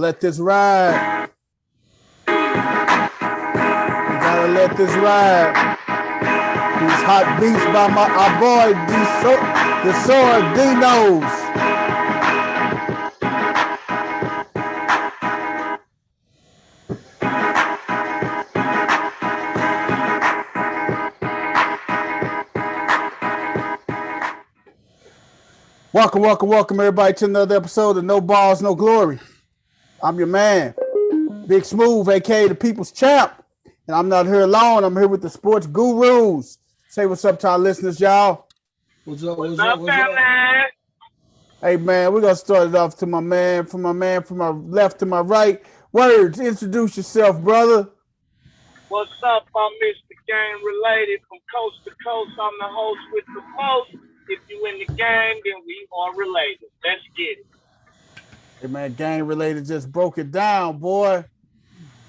let this ride. We gotta let this ride. These hot beats by our boy the sword D-Nose. Welcome everybody to another episode of No Balls, No Glory. I'm your man, Big Smooth, aka the People's Champ. And I'm not here alone. I'm here with the sports gurus. Say what's up to our listeners, y'all. What's up? Hey man, we're gonna start it off to my man from my left to my right. Words, introduce yourself, brother. What's up? I'm Mr. Game Related from coast to coast. I'm the host with the most. If you in the game, then we are related. Let's get it. Hey man, Game Related just broke it down, boy.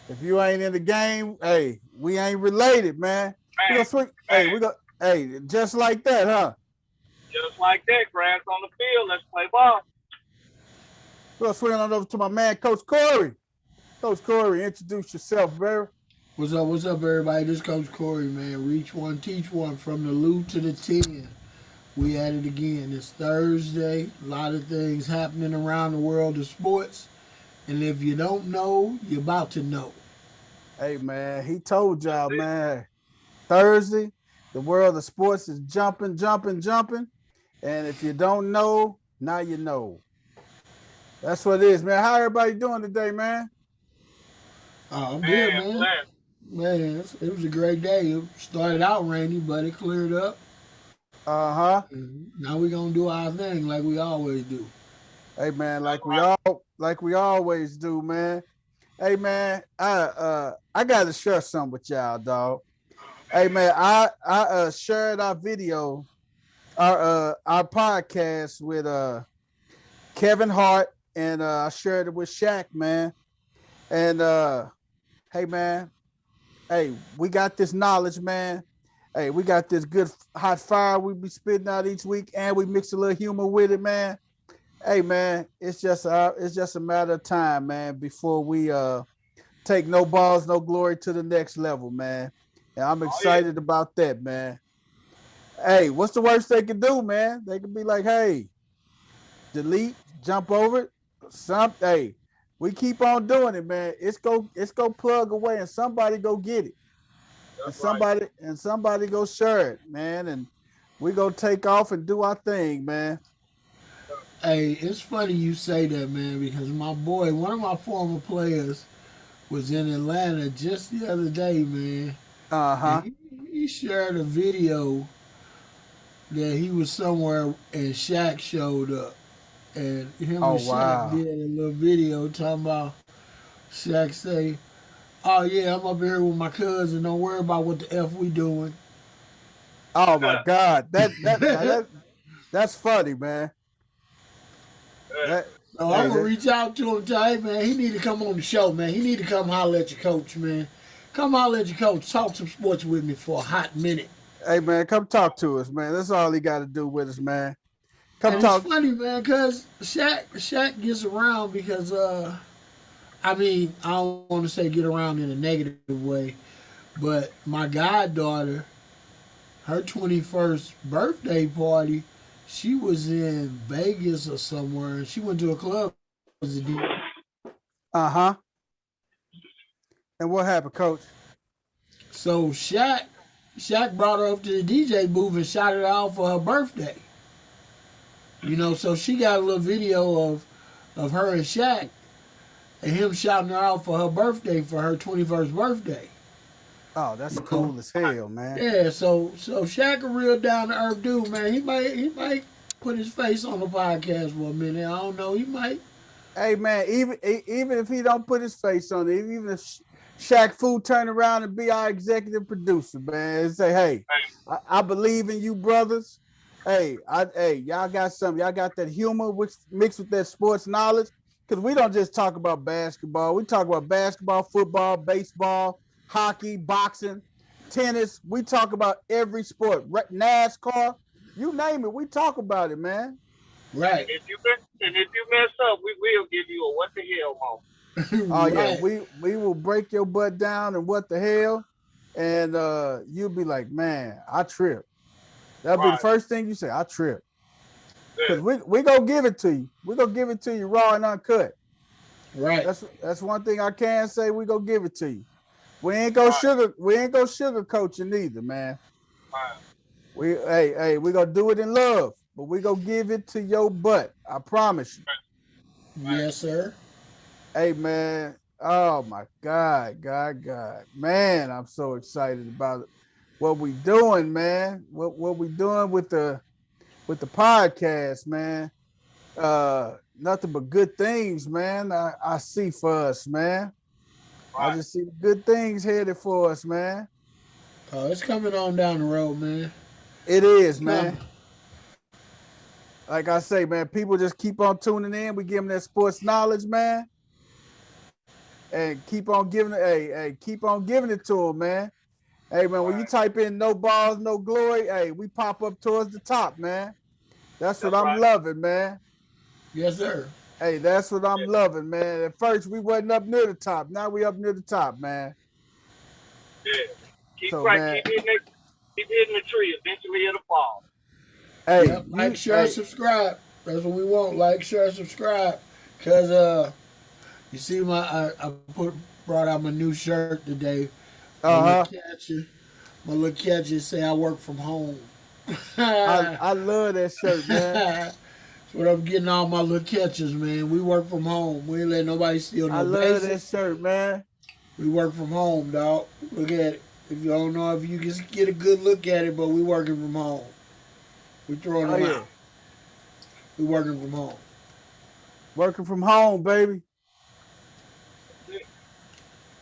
If you ain't in the game, hey, we ain't related, man. We gonna swing. Hey, just like that, huh? Just like that, grass on the field. Let's play ball. We're gonna swing on over to my man, Coach Corey. Coach Corey, introduce yourself, bro. What's up, everybody? This is Coach Corey, man. Reach one, teach one, from the Lou to the 10. We at it again. It's Thursday. A lot of things happening around the world of sports. And if you don't know, you're about to know. Hey, man, he told y'all, man. Thursday, the world of sports is jumping. And if you don't know, now you know. That's what it is, man. How everybody doing today, man? I'm good, man. Man, it was a great day. It started out rainy, but it cleared up. Now we're gonna do our thing like we always do. Hey man, like we always do, man. Hey man, I gotta share something with y'all, dog. Hey man, I shared our video, our podcast with Kevin Hart, and I shared it with Shaq, man. And hey man, hey, we got this knowledge, man. Hey, we got this good hot fire we be spitting out each week, and we mix a little humor with it, man. Hey, man, it's just a matter of time, man, before we take No Balls, No Glory to the next level, man. And I'm excited about that, man. Hey, what's the worst they can do, man? They can be like, hey, delete, jump over it, hey, we keep on doing it, man. It's go plug away, and somebody go get it. And somebody go share it, man, and we go take off and do our thing, man. Hey, it's funny you say that, man, because my boy, one of my former players, was in Atlanta just the other day, man. He shared a video that he was somewhere and Shaq showed up, and him and Shaq did a little video talking about Shaq say, "Oh yeah, I'm up here with my cousin. Don't worry about what the F we doing." Oh my God, that's funny, man. I'm gonna reach out to him, tell him, man, he need to come on the show, man. He need to come holler at your coach, man. Come holler at your coach. Talk some sports with me for a hot minute. Hey man, come talk to us, man. That's all he got to do with us, man. It's funny, man, because Shaq gets around because I mean, I don't want to say get around in a negative way, but my goddaughter, her 21st birthday party, she was in Vegas or somewhere, and she went to a club. And what happened, Coach? So Shaq brought her up to the DJ booth and shouted her out for her birthday. You know, so she got a little video of her and Shaq, and him shouting her out for her birthday, for her 21st birthday. Oh, that's cool as hell, man. Yeah, so Shaq a real down to earth dude, man. He might put his face on the podcast for a minute. I don't know, he might. Hey man, even if he don't put his face on it, even if Shaq Fu turn around and be our executive producer, man, and say, hey, I believe in you, brothers. Hey, y'all got something. Y'all got that humor mixed with that sports knowledge. Because we don't just talk about basketball. We talk about basketball, football, baseball, hockey, boxing, tennis. We talk about every sport. NASCAR, you name it. We talk about it, man. Right. If you mess up, we will give you a what the hell moment. Oh yeah, we will break your butt down and what the hell, and you'll be like, man, I tripped. That'll be the first thing you say. I tripped. Because we gonna give it to you. We gonna give it to you raw and uncut. Right. That's one thing I can say. We gonna give it to you. We ain't gonna sugarcoat you neither, man. We gonna do it in love, but we gonna give it to your butt. I promise you. Yes, sir. Hey man. Oh my God. Man, I'm so excited about what we doing, man. What we doing with the podcast, man. Nothing but good things, man. I see for us, man. I just see good things headed for us, man. Oh, it's coming on down the road, man. It is, man. Like I say, man, people just keep on tuning in. We give them that sports knowledge, man. And keep on giving it, keep on giving it to them, man. Hey, man, when you type in no balls, no glory, hey, we pop up towards the top, man. That's what I'm loving, man. Yes, sir. Hey, that's what I'm loving, man. At first, we wasn't up near the top. Now we up near the top, man. Yeah. Keep hitting the tree. Eventually, it'll fall. Hey, like, share, subscribe. That's what we want. Like, share, subscribe. Cause you see, I brought out my new shirt today. My little catcher say I work from home. I love that shirt, man. What I'm getting all my little catchers, man. We work from home. We ain't let nobody steal no bases. I love that shirt, man. We work from home, dog. Look at it. If you don't know if you can get a good look at it, but we working from home. We throwing them out. We working from home. Working from home, baby.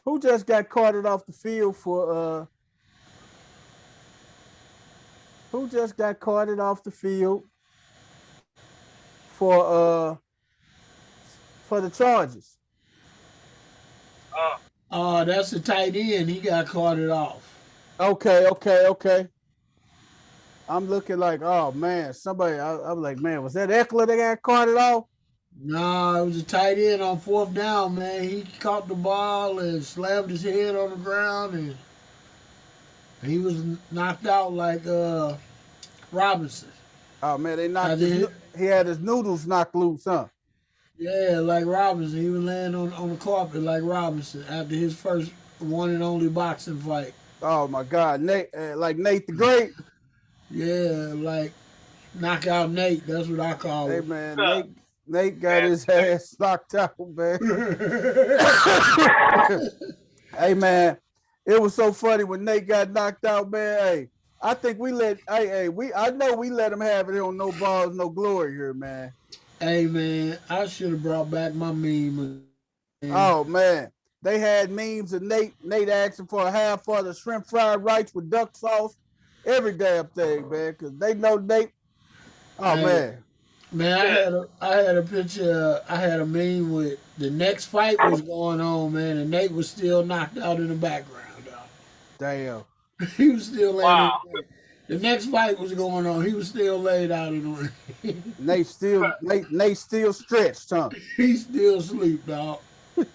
Who just got carted off the field for who just got carted off the field for the Chargers? That's the tight end. He got carted off. Okay. I'm looking like, oh man, somebody. I'm like, man, was that Eckler that got carted off? No, it was a tight end on 4th down, man. He caught the ball and slammed his head on the ground, and he was knocked out like Robinson. Oh man, they knocked he had his noodles knocked loose, huh? Yeah, like Robinson. He was laying on the carpet like Robinson after his first one and only boxing fight. Oh my God, Nate, like Nate the Great. Yeah, like knockout Nate. That's what I call him. Hey man, Nate got his ass knocked out, man. Hey man, it was so funny when Nate got knocked out, man. Hey, I think we let I know we let him have it on no balls, no glory here, man. Hey man, I should have brought back my meme. Man. Oh man. They had memes of Nate asking for a half for the shrimp fried rice with duck sauce. Every damn thing, man, because they know Nate. Oh man. Man, I had a picture. I had a meme with the next fight was going on, man, and Nate was still knocked out in the background, dog. Damn. He was still laying in the ring. The next fight was going on. He was still laid out in the ring. Nate still stretched, huh? He still asleep, dog. I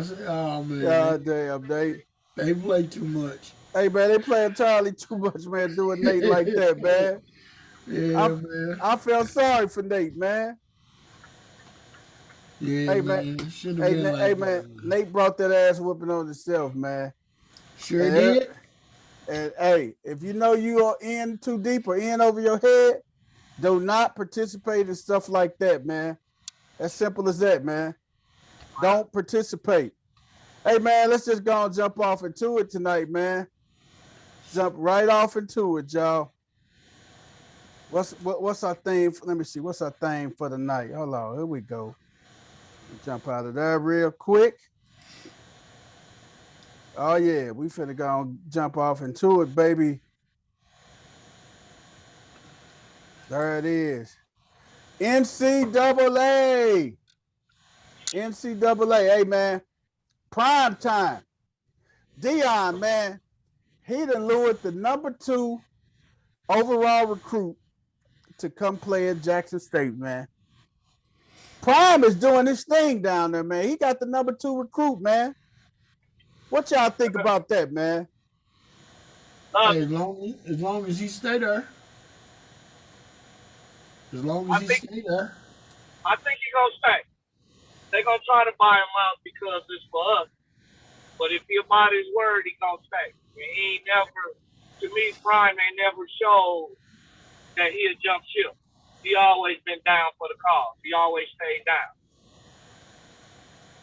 said, oh man. God damn, Nate. They play too much. Hey man, they play entirely too much, man, doing Nate like that, man. Yeah, man. I felt sorry for Nate, man. Yeah, hey, man. Nate brought that ass whooping on himself, man. Sure did. And hey, if you know you are in too deep or in over your head, do not participate in stuff like that, man. As simple as that, man. Don't participate. Hey, man, let's just go and jump off into it tonight, man. Jump right off into it, y'all. What's our theme? Let me see. What's our theme for the night? Hold on. Here we go. Jump out of there real quick. Oh, yeah. We finna go and jump off into it, baby. There it is. NCAA. Hey, man. Prime time. Deion, man. He done lured the #2 overall recruit to come play at Jackson State, man. Prime is doing his thing down there, man. He got the number 2 recruit, man. What y'all think about that, man? Hey, as long as he stay there. As long as he stay there. I think he's gonna stay. They're gonna try to buy him out because it's for us. But if he about his word, he gonna stay. He ain't never, to me, Prime ain't never showed that he'll jump ship. He always been down for the cause. He always stayed down.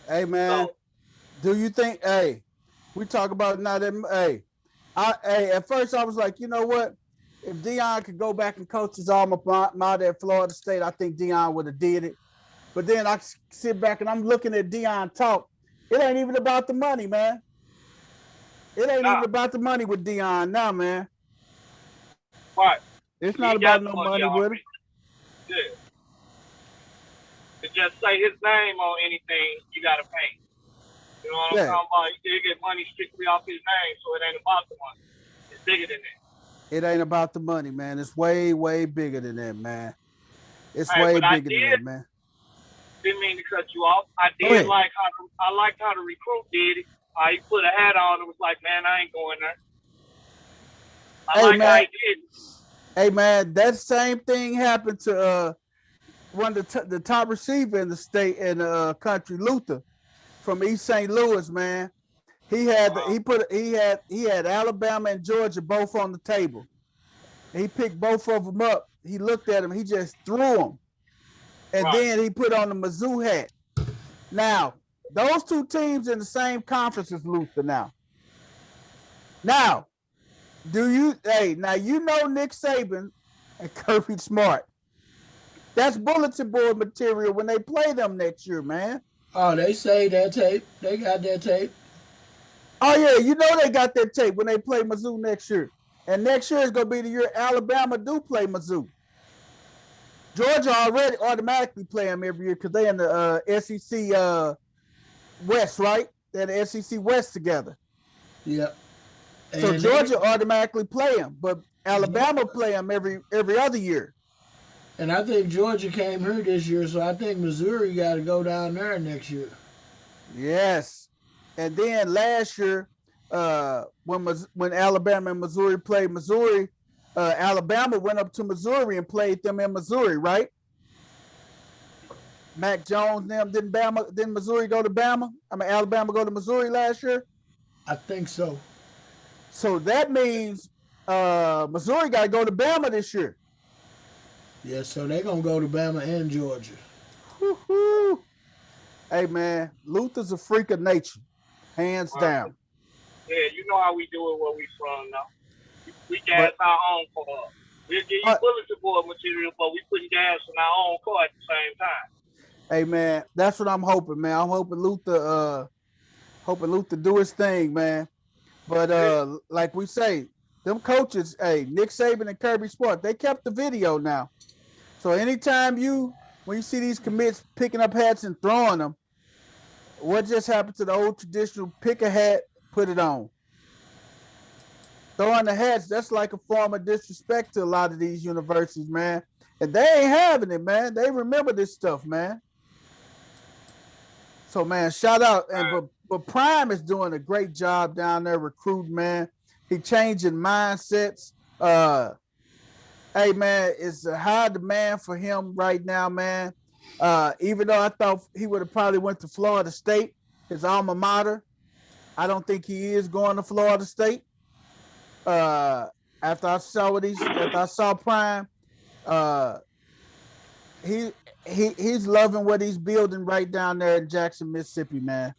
Hey, man, do you think, hey, we talk about now that, at first I was like, you know what? If Deion could go back and coach his alma mater at Florida State, I think Deion would have did it. But then I sit back and I'm looking at Deion talk. It ain't even about the money, man. It ain't even about the money with Deion now, man. Right. It's not about no money with him. Yeah. To just say his name on anything, you got to pay. You know what I'm talking about? You get money strictly off his name, so it ain't about the money. It's bigger than that. It ain't about the money, man. It's way, way bigger than that, man. It's way bigger than that, man. Didn't mean to cut you off. I liked how the recruit did it. He put a hat on and was like, man, I ain't going there. How he did it. Hey, man, that same thing happened to one of the top receiver in the state in the country, Luther, from East St. Louis, man. He had Alabama and Georgia both on the table. He picked both of them up. He looked at them. He just threw them. And then he put on the Mizzou hat. Now, those two teams in the same conference as Luther now. Now, you know Nick Saban and Kirby Smart. That's bulletin board material when they play them next year, man. Oh, they say that tape. They got that tape. Oh, yeah, you know they got that tape when they play Mizzou next year. And next year is going to be the year Alabama do play Mizzou. Georgia already automatically play them every year because they in the SEC West, right? They're the SEC West together. Yep. So Georgia automatically play them, but Alabama play them every other year. And I think Georgia came here this year, so I think Missouri got to go down there next year. Yes. And then last year, when Alabama and Missouri played Missouri, Alabama went up to Missouri and played them in Missouri, right? Mac Jones, them didn't Missouri go to Bama? Alabama go to Missouri last year? I think so. So that means Missouri got to go to Bama this year. Yeah, so they're going to go to Bama and Georgia. Woo-hoo. Hey, man, Luther's a freak of nature, hands down. Yeah, you know how we do it where we from now. We gas our own car. We'll give you bulletin board material, but we putting gas in our own car at the same time. Hey, man, that's what I'm hoping, man. I'm hoping Luther do his thing, man. But like we say, them coaches, Nick Saban and Kirby Smart, they kept the video now. So anytime when you see these commits picking up hats and throwing them, what just happened to the old traditional pick a hat, put it on? Throwing the hats, that's like a form of disrespect to a lot of these universities, man. And they ain't having it, man. They remember this stuff, man. So, man, shout out. But Prime is doing a great job down there recruiting, man. He changing mindsets. Hey, man, it's a high demand for him right now, man. Even though I thought he would have probably went to Florida State, his alma mater, I don't think he is going to Florida State. After I saw Prime, he's loving what he's building right down there in Jackson, Mississippi, man.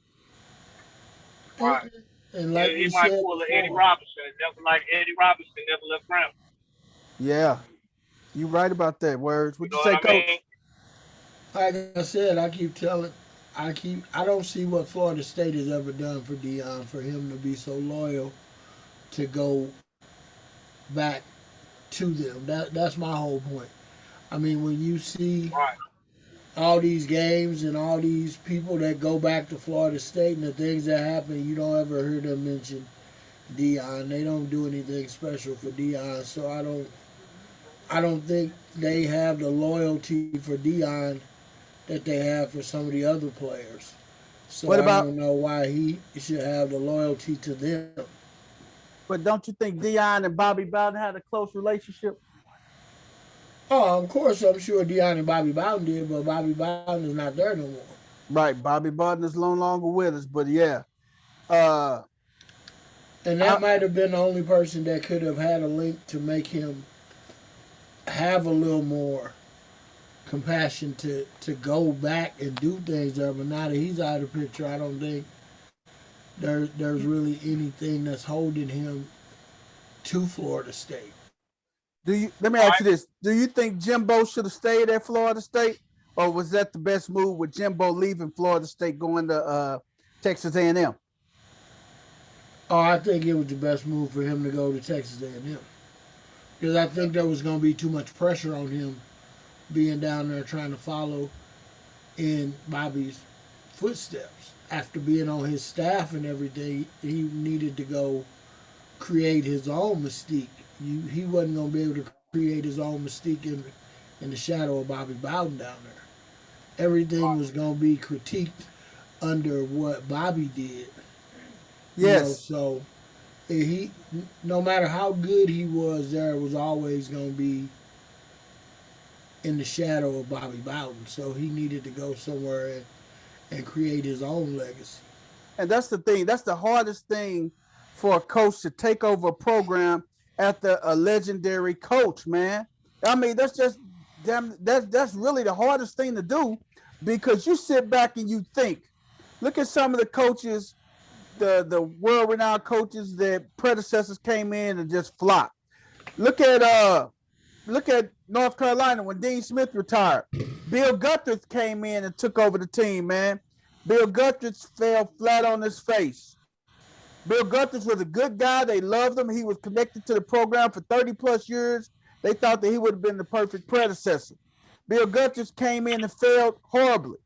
Right. And like he might pull an Eddie Robinson. Never like Eddie Robinson, never left Brown. Yeah, you right about that. Words. What you say, Coach? Like I said, I don't see what Florida State has ever done for Deion for him to be so loyal to go back to them. That's my whole point. I mean, when you see all these games and all these people that go back to Florida State and the things that happen, you don't ever hear them mention Deion. They don't do anything special for Deion, so I don't think they have the loyalty for Deion that they have for some of the other players. So What I about? don't know why he should have the loyalty to them. But don't you think Deion and Bobby Bowden had a close relationship? Oh, of course, I'm sure Deion and Bobby Bowden did, but Bobby Bowden is not there no more. Right, Bobby Bowden is no longer with us, but yeah, uh, And I, that might have been the only person that could have had a link to make him have a little more compassion to go back and do things there. But now that he's out of the picture, I don't think there's really anything that's holding him to Florida State. do you? Let me ask you this: do you think Jimbo should have stayed at Florida State, or was that the best move with Jimbo leaving Florida State going to Texas A&M? Oh, I think it was the best move for him to go to Texas A&M because I think there was going to be too much pressure on him being down there trying to follow in Bobby's footsteps. After being on his staff and everything, he needed to go create his own mystique. He wasn't going to be able to create his own mystique in the shadow of Bobby Bowden down there. Everything was going to be critiqued under what Bobby did. Yes. So he, no matter how good he was, there was always going to be in the shadow of Bobby Bowden. So he needed to go somewhere and create his own legacy. And that's the thing. That's the hardest thing for a coach to take over a program after a legendary coach, man. I mean, that's just that's really the hardest thing to do because you sit back and you think. Look at some of the coaches, the world-renowned coaches that predecessors came in and just flopped. Look at North Carolina when Dean Smith retired. Bill Guthridge came in and took over the team, man. Bill Guthridge fell flat on his face. Bill Guthridge was a good guy. They loved him. He was connected to the program for 30 plus years. They thought that he would have been the perfect predecessor. Bill Guthridge came in and failed horribly.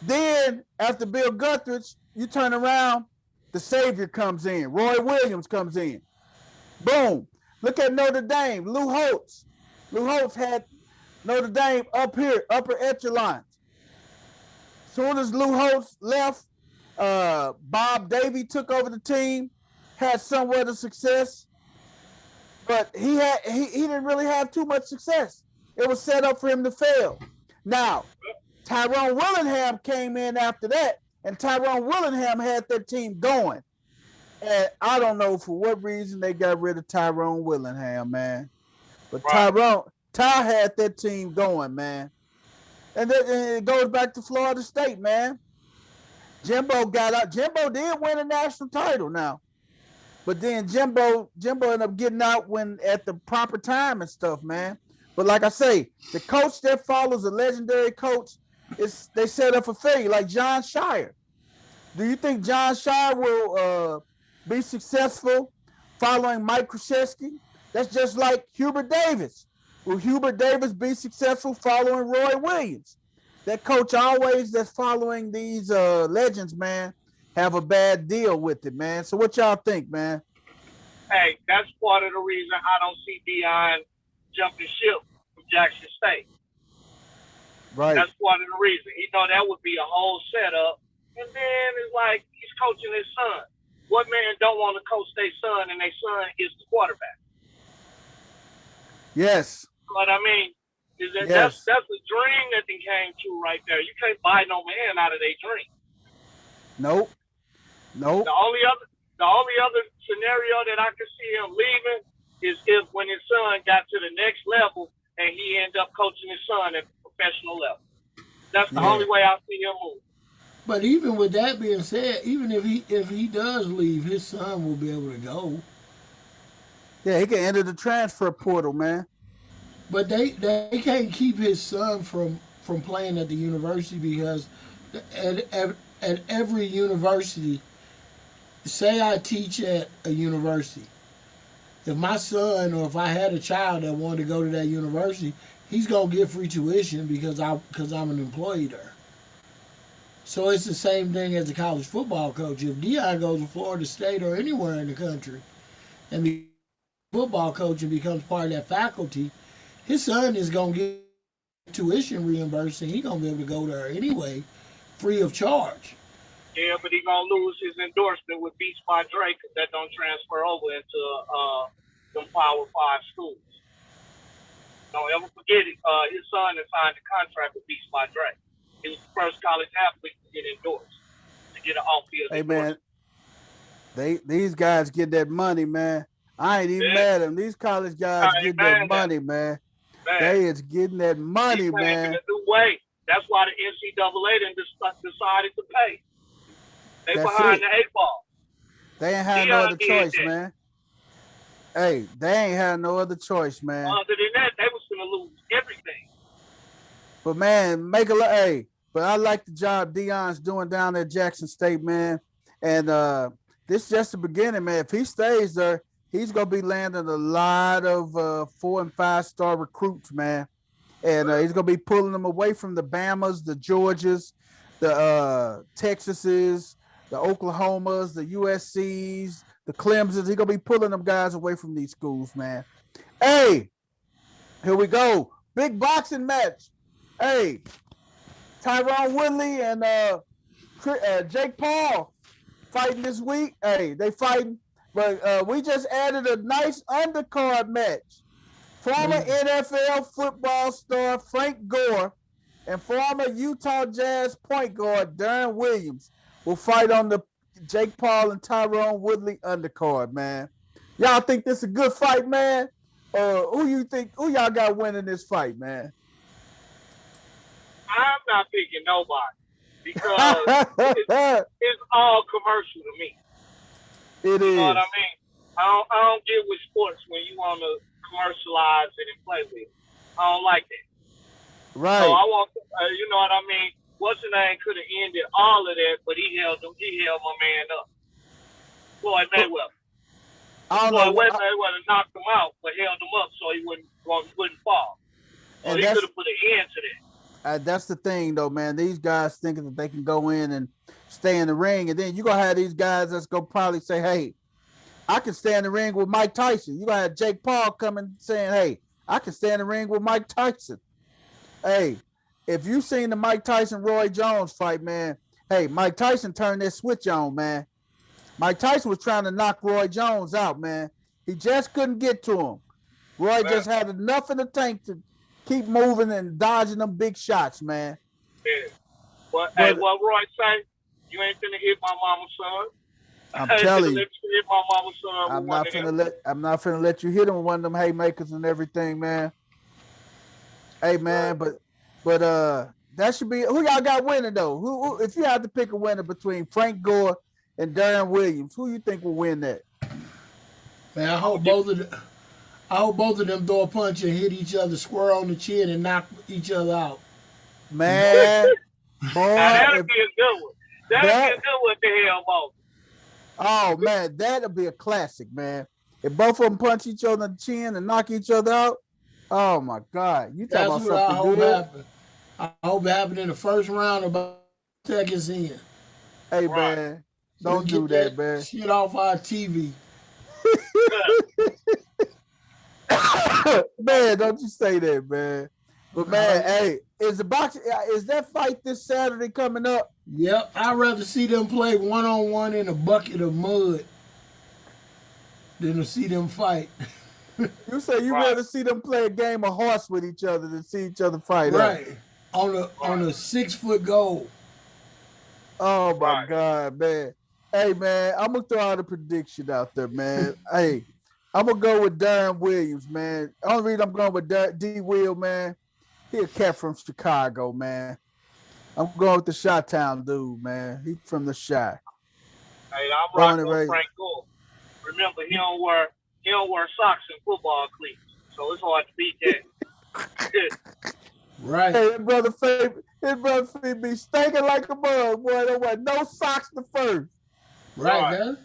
Then after Bill Guthridge, you turn around, the savior comes in. Roy Williams comes in. Boom. Look at Notre Dame. Lou Holtz. Lou Holtz had Notre Dame up here, upper echelons. Soon as Lou Holtz left, Bob Davie took over the team, had somewhat of success, but he didn't really have too much success. It was set up for him to fail. Now, Tyrone Willingham came in after that, and Tyrone Willingham had their team going. And I don't know for what reason they got rid of Tyrone Willingham, man. But right. Ty had that team going, man. And then it goes back to Florida State, man. Jimbo got out. Jimbo did win a national title now. But then Jimbo ended up getting out when at the proper time and stuff, man. But like I say, the coach that follows a legendary coach, they set up for failure, like John Shire. Do you think John Shire will be successful following Mike Krzyzewski? That's just like Hubert Davis. Will Hubert Davis be successful following Roy Williams? That coach always that's following these legends, man, have a bad deal with it, man. So what y'all think, man? Hey, that's part of the reason I don't see Deion jumping ship from Jackson State. Right. That's part of the reason. You know, that would be a whole setup. And then it's like he's coaching his son. What man don't want to coach their son and their son is the quarterback? Yes. But I mean, that's a dream that they came true right there. You can't buy no man out of their dream. Nope. The only other scenario that I could see him leaving is if when his son got to the next level and he ended up coaching his son at professional level. That's the only way I see him move. But even with that being said, even if he does leave, his son will be able to go. Yeah, he can enter the transfer portal, man. But they can't keep his son from playing at the university because at every university, say I teach at a university, if my son or if I had a child that wanted to go to that university, he's gonna get free tuition because I'm an employee there. So it's the same thing as a college football coach. If Deion goes to Florida State or anywhere in the country and becomes a football coach and becomes part of that faculty, his son is going to tuition reimbursed, and he gonna be able to go there anyway, free of charge. Yeah, but he gonna lose his endorsement with Beats by Dre because that don't transfer over into them Power 5 schools. Don't ever forget it. His son has signed a contract with Beats by Dre. He was the first college athlete to get endorsed, to get an off-field endorsement. Man, these guys get that money, man. I ain't even mad at them. These college guys get that money, man. They is getting that money, man. In a new way. That's why the NCAA decided to pay. They behind the 8 ball. They ain't had no other choice, man. Hey, they ain't had no other choice, man. Other than that, they was gonna lose everything. But man, but I like the job Deion's doing down at Jackson State, man. And this is just the beginning, man. If he stays there, he's gonna be landing a lot of 4 and 5 star recruits, man. And he's gonna be pulling them away from the Bamas, the Georgias, the Texases, the Oklahomas, the USCs, the Clemsons. He's gonna be pulling them guys away from these schools, man. Hey, here we go. Big boxing match. Hey, Deron Williams and Jake Paul fighting this week. Hey, they fighting. But we just added a nice undercard match. Former NFL football star Frank Gore and former Utah Jazz point guard Deron Williams will fight on the Jake Paul and Deron Williams undercard, man. Y'all think this is a good fight, man? Who y'all got winning this fight, man? I'm not picking nobody because it's all commercial to me. It is. You know what I mean? I don't get with sports when you want to commercialize it and play with it. I don't like that. Right. So I want, you know what I mean? What's the name could have ended all of that, but he held my man up. Floyd Mayweather. Floyd Mayweather knocked him out, but held him up so he wouldn't fall. So he could have put an end to that. That's the thing, though, man. These guys thinking that they can go in and stay in the ring, and then you're going to have these guys that's going to probably say, hey, I can stay in the ring with Mike Tyson. You're going to have Jake Paul coming saying, hey, I can stay in the ring with Mike Tyson. Hey, if you seen the Mike Tyson-Roy Jones fight, man, hey, Mike Tyson turned that switch on, man. Mike Tyson was trying to knock Roy Jones out, man. He just couldn't get to him. Roy just had enough in the tank to keep moving and dodging them big shots, man. Yeah. But hey, what Roy say? You ain't finna hit my mama's son. I'm telling you. Hit my mama's son I'm not finna let you hit him with one of them haymakers and everything, man. Hey, man, but that should be who y'all got winning though. Who if you had to pick a winner between Frank Gore and Deron Williams, who you think will win that? Man, I hope both of them throw a punch and hit each other square on the chin and knock each other out. Man, boy, that'd be a good one. That'd be a good one to hell, both. Oh man, that'll be a classic, man. If both of them punch each other in the chin and knock each other out, oh my God, you talking about something I hope good? Happen. I hope it happened in the first round, about seconds in. Hey man, don't do that, man. Shit off our TV. Man, don't you say that, man. But man, hey, is that fight this Saturday coming up? Yep, I'd rather see them play one-on-one in a bucket of mud than to see them fight. You say you rather see them play a game of horse with each other than see each other fight, right? On a 6-foot goal. Oh my God, man! Hey man, I'm gonna throw out a prediction out there, man. Hey, I'm gonna go with Deron Williams, man. The only reason I'm going with D. Will, man, he a cat from Chicago, man. I'm going with the Chi-Town dude, man. He's from the Chi. Hey, I'm rocking with Frank Gore. Remember, he don't wear socks and football cleats, so it's hard to beat that. Right. Hey, his brother Fabe be stinking like a bug, boy. Don't wear no socks the first. Right.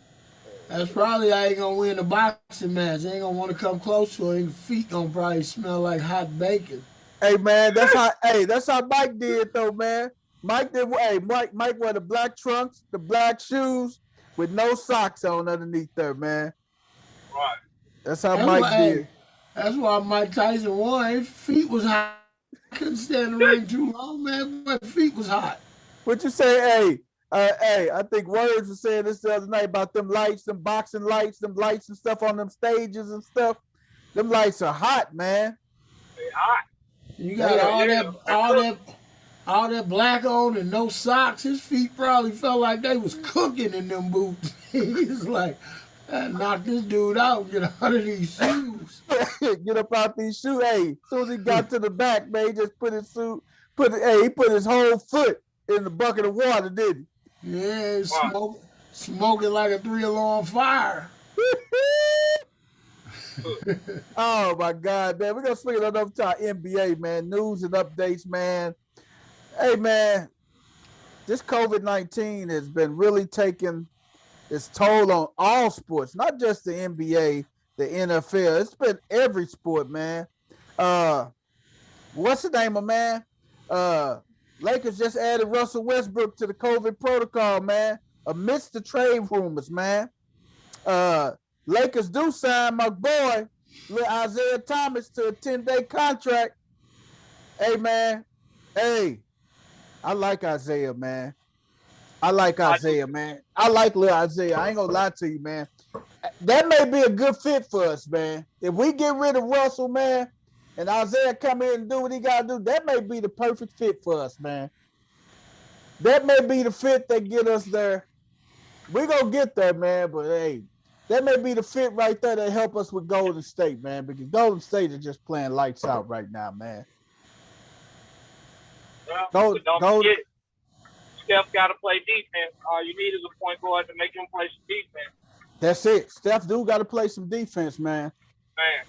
That's probably how he gonna win the boxing match. He ain't gonna want to come close to him. His feet gonna probably smell like hot bacon. Hey man, that's how Mike did though, man. Mike wore the black trunks, the black shoes with no socks on underneath there, man. Right. That's how Mike did. That's why Mike Tyson won. His feet was hot couldn't stand the rain too long, man. My feet was hot. What you say? Hey, I think Words was saying this the other night about them lights, them boxing lights, them lights and stuff on them stages and stuff. Them lights are hot, man. They hot. You got all that black on and no socks. His feet probably felt like they was cooking in them boots. He's like, knock this dude out, get out of these shoes. Get up out these shoes. Hey, as soon as he got to the back, man, he just put his suit, he put his whole foot in the bucket of water, didn't he? Yeah, smoking like a 3-alarm fire. Oh my God, man. We're gonna swing it on over to our NBA, man. News and updates, man. Hey man, this COVID-19 has been really taking its toll on all sports, not just the NBA, the NFL. It's been every sport, man. What's the name of man? Lakers just added Russell Westbrook to the COVID protocol, man, amidst the trade rumors, man. Lakers do sign my boy, Isaiah Thomas, to a 10-day contract. Hey, man. Hey, I like Isaiah, man. I like little Isaiah. I ain't gonna lie to you, man. That may be a good fit for us, man. If we get rid of Russell, man, and Isaiah come in and do what he gotta do, that may be the perfect fit for us, man. That may be the fit that get us there. We gonna get there, man, but hey, that may be the fit right there that help us with Golden State, man, because Golden State is just playing lights out right now, man. Well, don't forget, Steph got to play defense. All you need is a point guard to make him play some defense. That's it. Steph do got to play some defense, man. Man,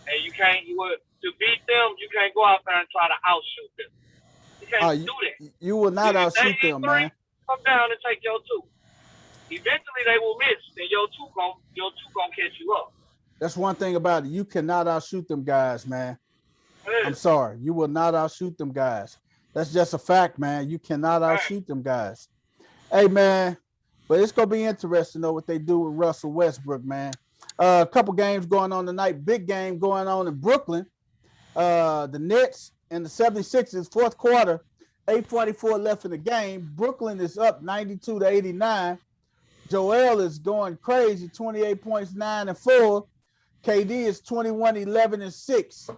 and to beat them, you can't go out there and try to outshoot them. You can't do that. You will not outshoot them, man. Come down and take your two. Eventually, they will miss, and your two gonna catch you up. That's one thing about it. You cannot outshoot them guys, man. Yeah. I'm sorry. You will not outshoot them guys. That's just a fact, man. You cannot outshoot them guys. Hey, man, but it's going to be interesting, though, what they do with Russell Westbrook, man. A couple games going on tonight. Big game going on in Brooklyn. The Nets and the 76ers, fourth quarter, 8:44 left in the game. Brooklyn is up 92-89. Joel is going crazy, 28 points, 9 and 4. KD is 21, 11 and 6.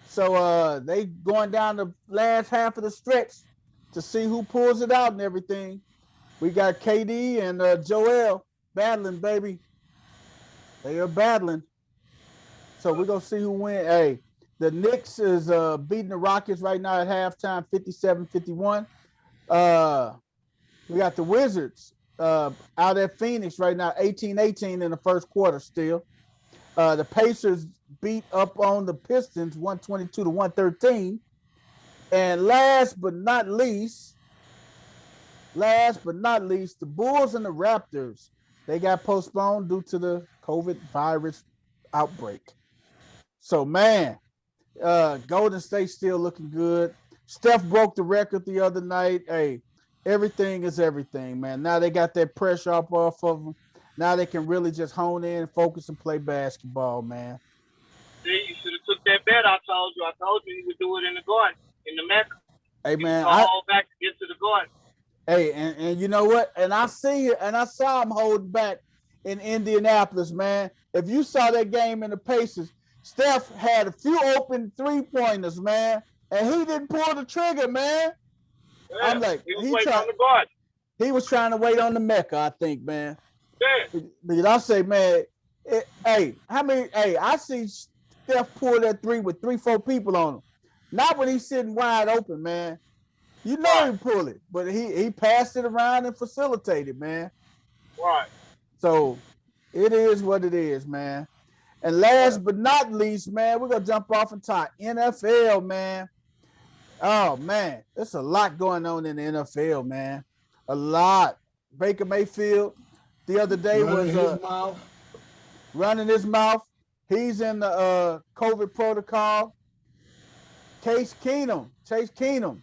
So they going down the last half of the stretch to see who pulls it out and everything. We got KD and Joel battling, baby. They are battling. So we're going to see who wins. Hey, the Knicks is beating the Rockets right now at halftime, 57-51. We got the Wizards out at Phoenix right now, 18-18 in the first quarter still. The Pacers beat up on the Pistons 122-113. And last but not least, the Bulls and the Raptors, they got postponed due to the COVID virus outbreak. So, man, Golden State still looking good. Steph broke the record the other night. Hey, everything is everything, man. Now they got that pressure off of them. Now they can really just hone in, focus, and play basketball, man. See, you should have took that bet I told you. I told you he would do it in the garden, in the Mecca. Hey, man. All back to get to the garden. Hey, and you know what? And I saw him holding back in Indianapolis, man. If you saw that game in the Pacers, Steph had a few open three-pointers, man, and he didn't pull the trigger, man. Yeah, I'm like, he was waiting on the garden. He was trying to wait on the Mecca, I think, man. Yeah. Because I say, man, I see Steph pull that three with 3-4 people on him. Not when he's sitting wide open, man. You know he pull it, but he passed it around and facilitated, man. Right. So it is what it is, man. And last but not least, man, we're gonna jump off into our NFL, man. Oh man, there's a lot going on in the NFL, man. A lot. Baker Mayfield the other day was running his mouth. He's in the COVID protocol. Chase Keenum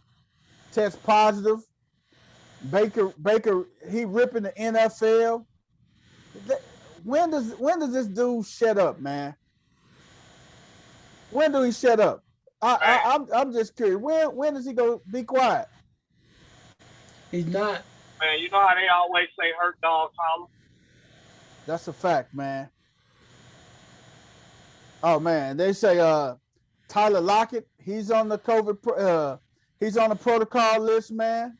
test positive. Baker, he ripping the NFL. When does this dude shut up, man? When do he shut up? I'm just curious. When is he gonna be quiet? He's not. Man, you know how they always say hurt dogs holler? That's a fact, man. Oh man, they say Tyler Lockett, he's on the COVID he's on the protocol list, man.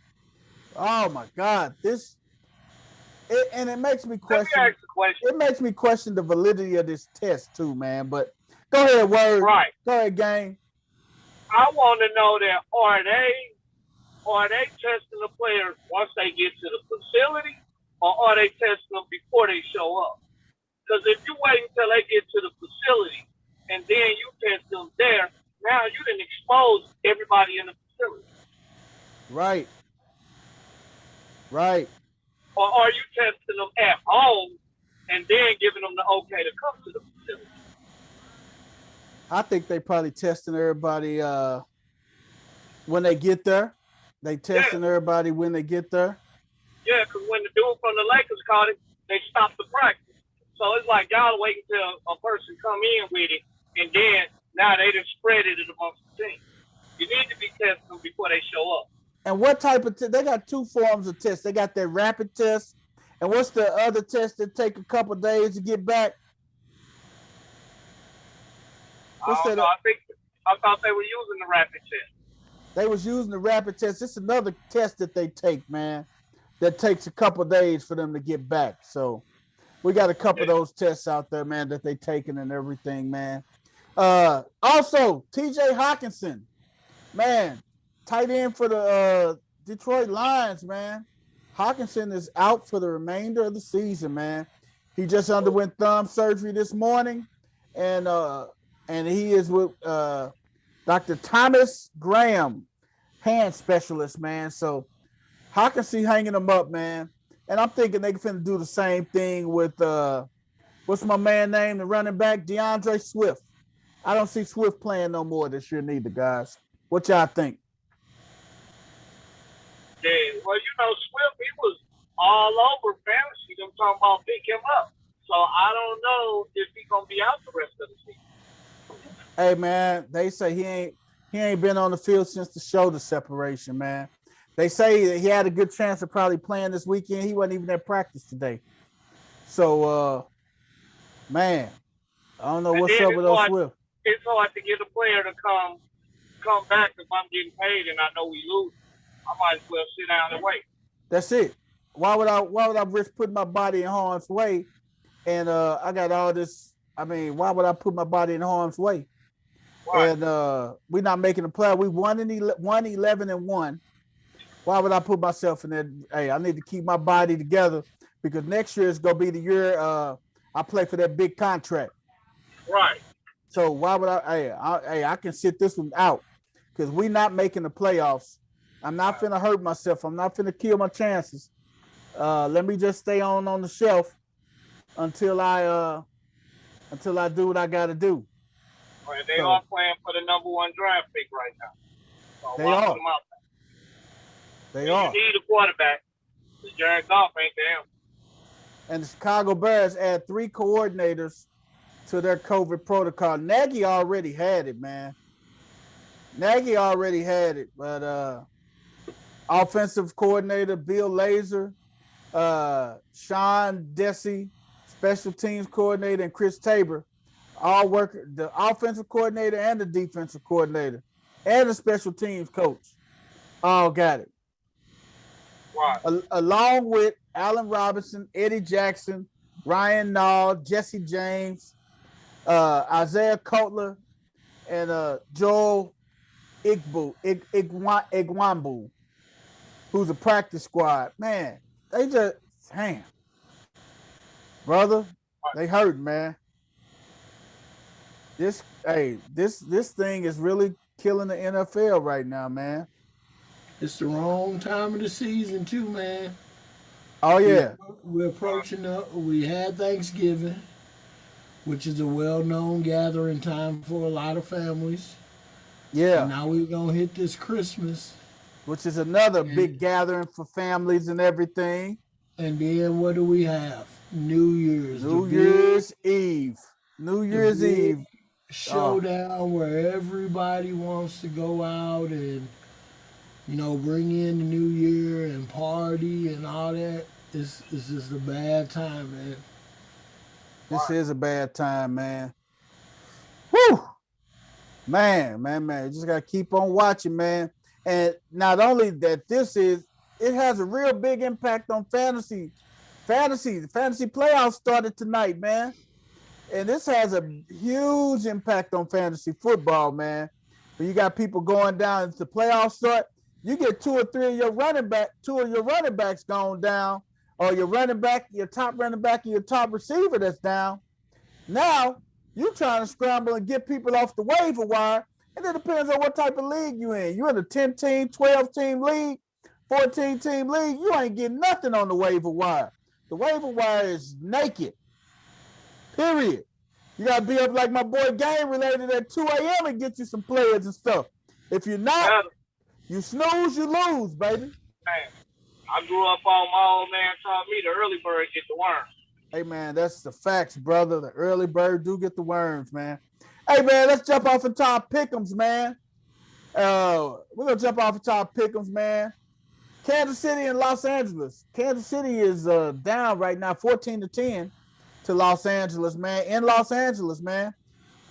Oh my God. And it makes me question. Let me ask a question. It makes me question the validity of this test too, man. But go ahead, Word. Right. Go ahead, gang. I want to know that are they testing the players once they get to the facility, or are they testing them before they show up? Because if you wait until they get to the facility and then you test them there, now you didn't expose everybody in the facility. Right. Right. Or are you testing them at home and then giving them the okay to come to the facility? I think they probably testing everybody when they get there. They testing everybody when they get there. Yeah, because when the dude from the Lakers caught it, they stopped the practice. So it's like y'all wait until a person come in with it, and then now they just spread it amongst the team. You need to be testing them before they show up. And what type of they got two forms of tests. They got their rapid test, and what's the other test that take a couple of days to get back? I thought they were using the rapid test. They was using the rapid test. It's another test that they take, man, that takes a couple of days for them to get back. So we got a couple of those tests out there, man, that they taking and everything, man. Also, TJ Hawkinson, man, tight end for the Detroit Lions, man. Hawkinson is out for the remainder of the season, man. He just underwent thumb surgery this morning, and he is with Dr. Thomas Graham, hand specialist, man. So Hawkinson hanging him up, man. And I'm thinking they finna do the same thing with what's my man name, the running back, DeAndre Swift. I don't see Swift playing no more this year neither, guys. What y'all think? Yeah, well, you know, Swift, he was all over fantasy. I'm talking about pick him up. So I don't know if he's gonna be out the rest of the season. Hey man, they say he ain't been on the field since the shoulder separation, man. They say that he had a good chance of probably playing this weekend. He wasn't even at practice today. So man, I don't know what's up with those Swift. It's hard to get a player to come back if I'm getting paid and I know we lose. I might as well sit down and wait. That's it. Why would I risk putting my body in harm's way? And I got all this. I mean, why would I put my body in harm's way? Right. And we're not making a play. We won 11-1. Why would I put myself in that? Hey, I need to keep my body together because next year is gonna be the year I play for that big contract. Right. So why would I can sit this one out because we're not making the playoffs. I'm not finna hurt myself. I'm not finna kill my chances. Let me just stay on the shelf until I do what I got to do. Well, they are playing for the #1 draft pick right now. So they are. They are. You need a quarterback. Jared Goff ain't there. And the Chicago Bears add 3 coordinators to their COVID protocol. Nagy already had it, man. Nagy already had it, but offensive coordinator Bill Lazor, Sean Dessie, special teams coordinator, and Chris Tabor all work, the offensive coordinator and the defensive coordinator and the special teams coach all got it. Right. Along with Allen Robinson, Eddie Jackson, Ryan Nall, Jesse James, Isaiah Cutler, and Joel Igwambu, who's a practice squad. Man, they just, damn. Brother, they hurt, man. This thing is really killing the NFL right now, man. It's the wrong time of the season too, man. Oh yeah. We're approaching we had Thanksgiving, which is a well-known gathering time for a lot of families. Yeah. And now we're gonna hit this Christmas, which is another big gathering for families and everything. And then what do we have? New Year's. New Year's Eve. showdown where everybody wants to go out and bring in the new year and party and all that. It's just a bad time, man. This is a bad time, man. Whew. Man. You just gotta keep on watching, man. And not only that, it has a real big impact on fantasy. The fantasy playoffs started tonight, man. And this has a huge impact on fantasy football, man. When you got people going down as the playoffs start, you get two of your running backs going down, or your top running back, and your top receiver that's down. Now you trying to scramble and get people off the waiver wire, and it depends on what type of league you in. You in a 10-team, 12-team league, 14-team league, you ain't getting nothing on the waiver wire. The waiver wire is naked. Period. You gotta be up like my boy Game Related at 2 a.m. and get you some players and stuff. If you're not, you snooze, you lose, baby. Man, I grew up on my old man taught me the early bird get the worm. Hey, man, that's the facts, brother. The early bird do get the worms, man. Hey, man, let's jump off into our pick'ems, man. We're going to jump off into our pick'ems, man. Kansas City and Los Angeles. Kansas City is down right now, 14-10 to Los Angeles, man. In Los Angeles, man.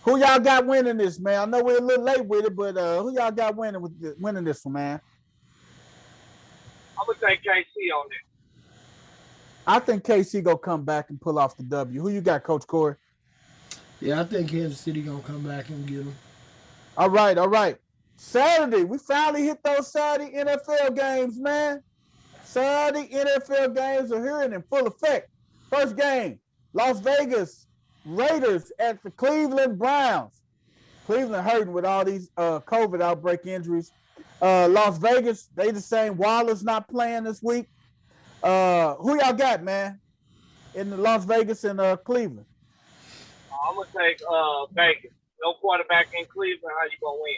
Who y'all got winning this, man? I know we're a little late with it, but who y'all got winning this one, man? I'm going to take KC on it. I think KC gonna come back and pull off the W. Who you got, Coach Corey? Yeah, I think Kansas City gonna come back and get them. All right. Saturday, we finally hit those Saturday NFL games, man. Saturday NFL games are here and in full effect. First game, Las Vegas Raiders at the Cleveland Browns. Cleveland hurting with all these COVID outbreak injuries. Las Vegas, they the same. Waller's not playing this week. Who y'all got, man, in the Las Vegas and Cleveland? I'm going to take Vegas. No quarterback in Cleveland. How you going to win?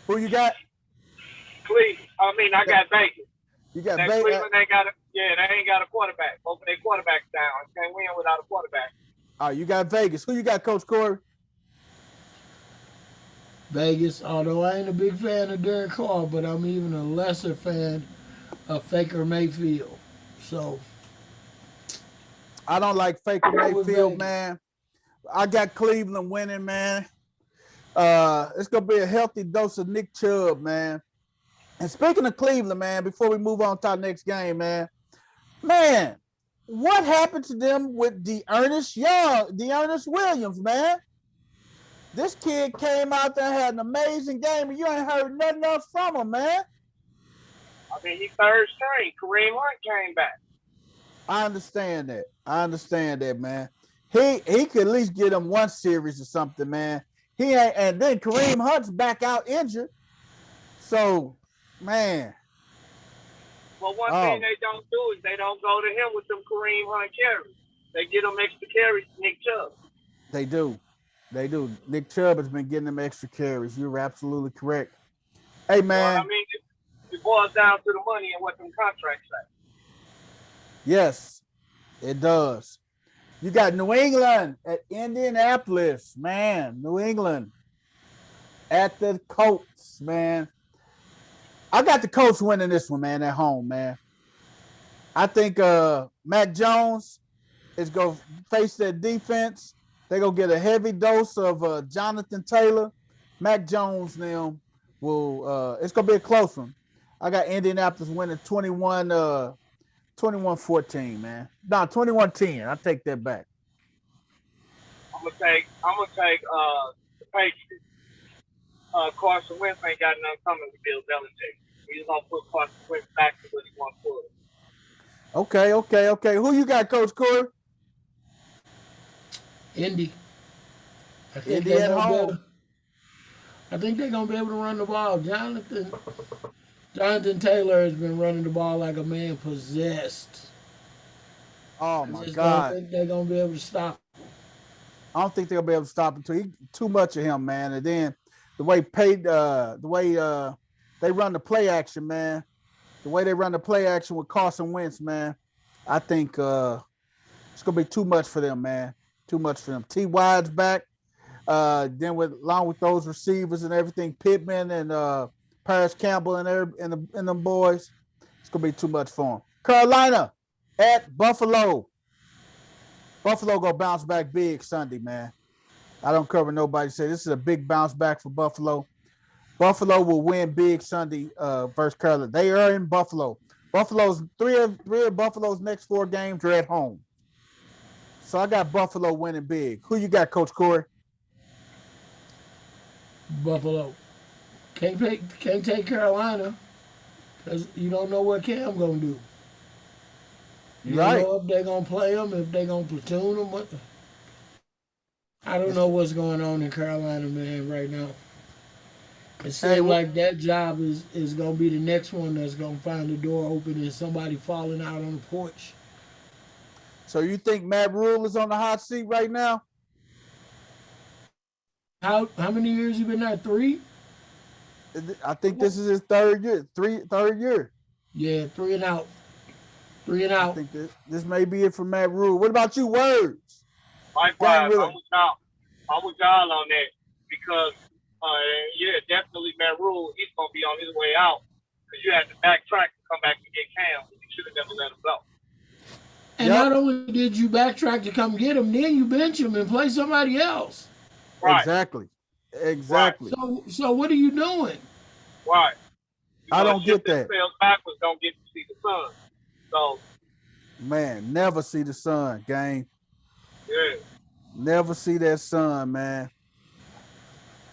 Who you got? Cleveland. I got Vegas. You got Vegas. Cleveland, they ain't got a quarterback. Both of their quarterbacks down. You can't win without a quarterback. Oh, you got Vegas. Who you got, Coach Corey? Vegas, although I ain't a big fan of Derek Carr, but I'm even a lesser fan of Faker Mayfield. So I don't like Faker Mayfield, man. I got Cleveland winning, man. It's gonna be a healthy dose of Nick Chubb, man. And speaking of Cleveland, man, before we move on to our next game, man, what happened to them with Deron Williams, man? This kid came out there, had an amazing game, and you ain't heard nothing else from him, man. He's third string. Kareem Hunt came back. I understand that, man. He could at least get him one series or something, man. He ain't, and then Kareem Hunt's back out injured. So, man. Well, one thing they don't do is they don't go to him with them Kareem Hunt carries. They get him extra carries to Nick Chubb. They do. Nick Chubb has been getting them extra carries. You're absolutely correct. Hey, man. Well, it boils down to the money and what them contracts say. Yes, it does. You got New England at Indianapolis, man. New England at the Colts, man. I got the Colts winning this one, man, at home, man. I think Mac Jones is going to face their defense. They're going to get a heavy dose of Jonathan Taylor. Mac Jones now will it's going to be a close one. I got Indianapolis winning 21-14, man. No, 21-10. I take that back. I'm gonna take the Patriots. Carson Wentz ain't got nothing coming with Bill Belichick. He's gonna put Carson Wentz back to what he wants to put. Okay. Who you got, Coach Corey? Indy. Indy at home. I think they're gonna be able to run the ball. Jonathan Taylor has been running the ball like a man possessed. Oh my God! I think they're gonna be able to stop him. I don't think they'll be able to stop him too much of him, man. And then the way they run the play action, man. The way they run the play action with Carson Wentz, man. I think it's gonna be too much for them, man. Too much for them. T. Wide's back. Then along with those receivers and everything, Pittman and Paris Campbell and them boys, it's gonna be too much for them. Carolina at Buffalo. Buffalo gonna bounce back big Sunday, man. I don't cover nobody. Say this is a big bounce back for Buffalo. Buffalo will win big Sunday versus Carolina. They are in Buffalo. Buffalo's three of Buffalo's next 4 games are at home. So I got Buffalo winning big. Who you got, Coach Corey? Buffalo. Can't take Carolina because you don't know what Cam gonna do. You don't know if they're gonna play them, if they're gonna platoon them. I don't know what's going on in Carolina, man, right now. It seems like that job is gonna be the next one that's gonna find the door open and somebody falling out on the porch. So you think Matt Rule is on the hot seat right now? How many years you been there? 3? I think this is his third year. Third year. Yeah, 3 and out. 3 and out. I think this may be it for Matt Rule. What about you, Words? Likewise, I'm with y'all on that because, definitely Matt Rule, he's going to be on his way out because you had to backtrack and come back and get Cam. You should have never let him go. And not only did you backtrack to come get him, then you bench him and play somebody else. Right. Exactly. Right. So what are you doing? Right. I don't get that. Fails backwards, don't get to see the sun. So, man, never see the sun, gang. Yeah. Never see that sun, man.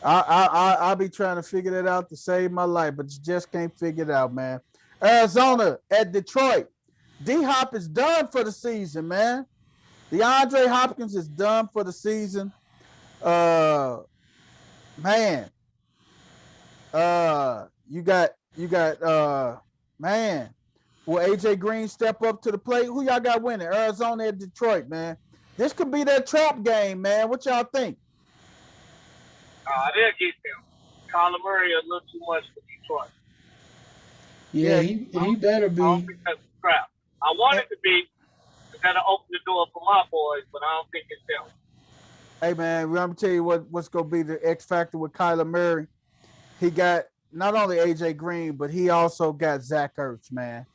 I'll be trying to figure that out to save my life, but you just can't figure it out, man. Arizona at Detroit. D-Hop is done for the season, man. DeAndre Hopkins is done for the season. Man. You got man. Will AJ Green step up to the plate? Who y'all got winning? Arizona at Detroit, man. This could be that trap game, man. What y'all think? They'll get them. Kyler Murray a little too much for Detroit. Yeah, he better be. I don't think that's a trap. I want it to be. That'll open the door for my boys, but I don't think it's them. Hey, man, I'm going to tell you what's going to be the X factor with Kyler Murray. He got not only AJ Green, but he also got Zach Ertz, man.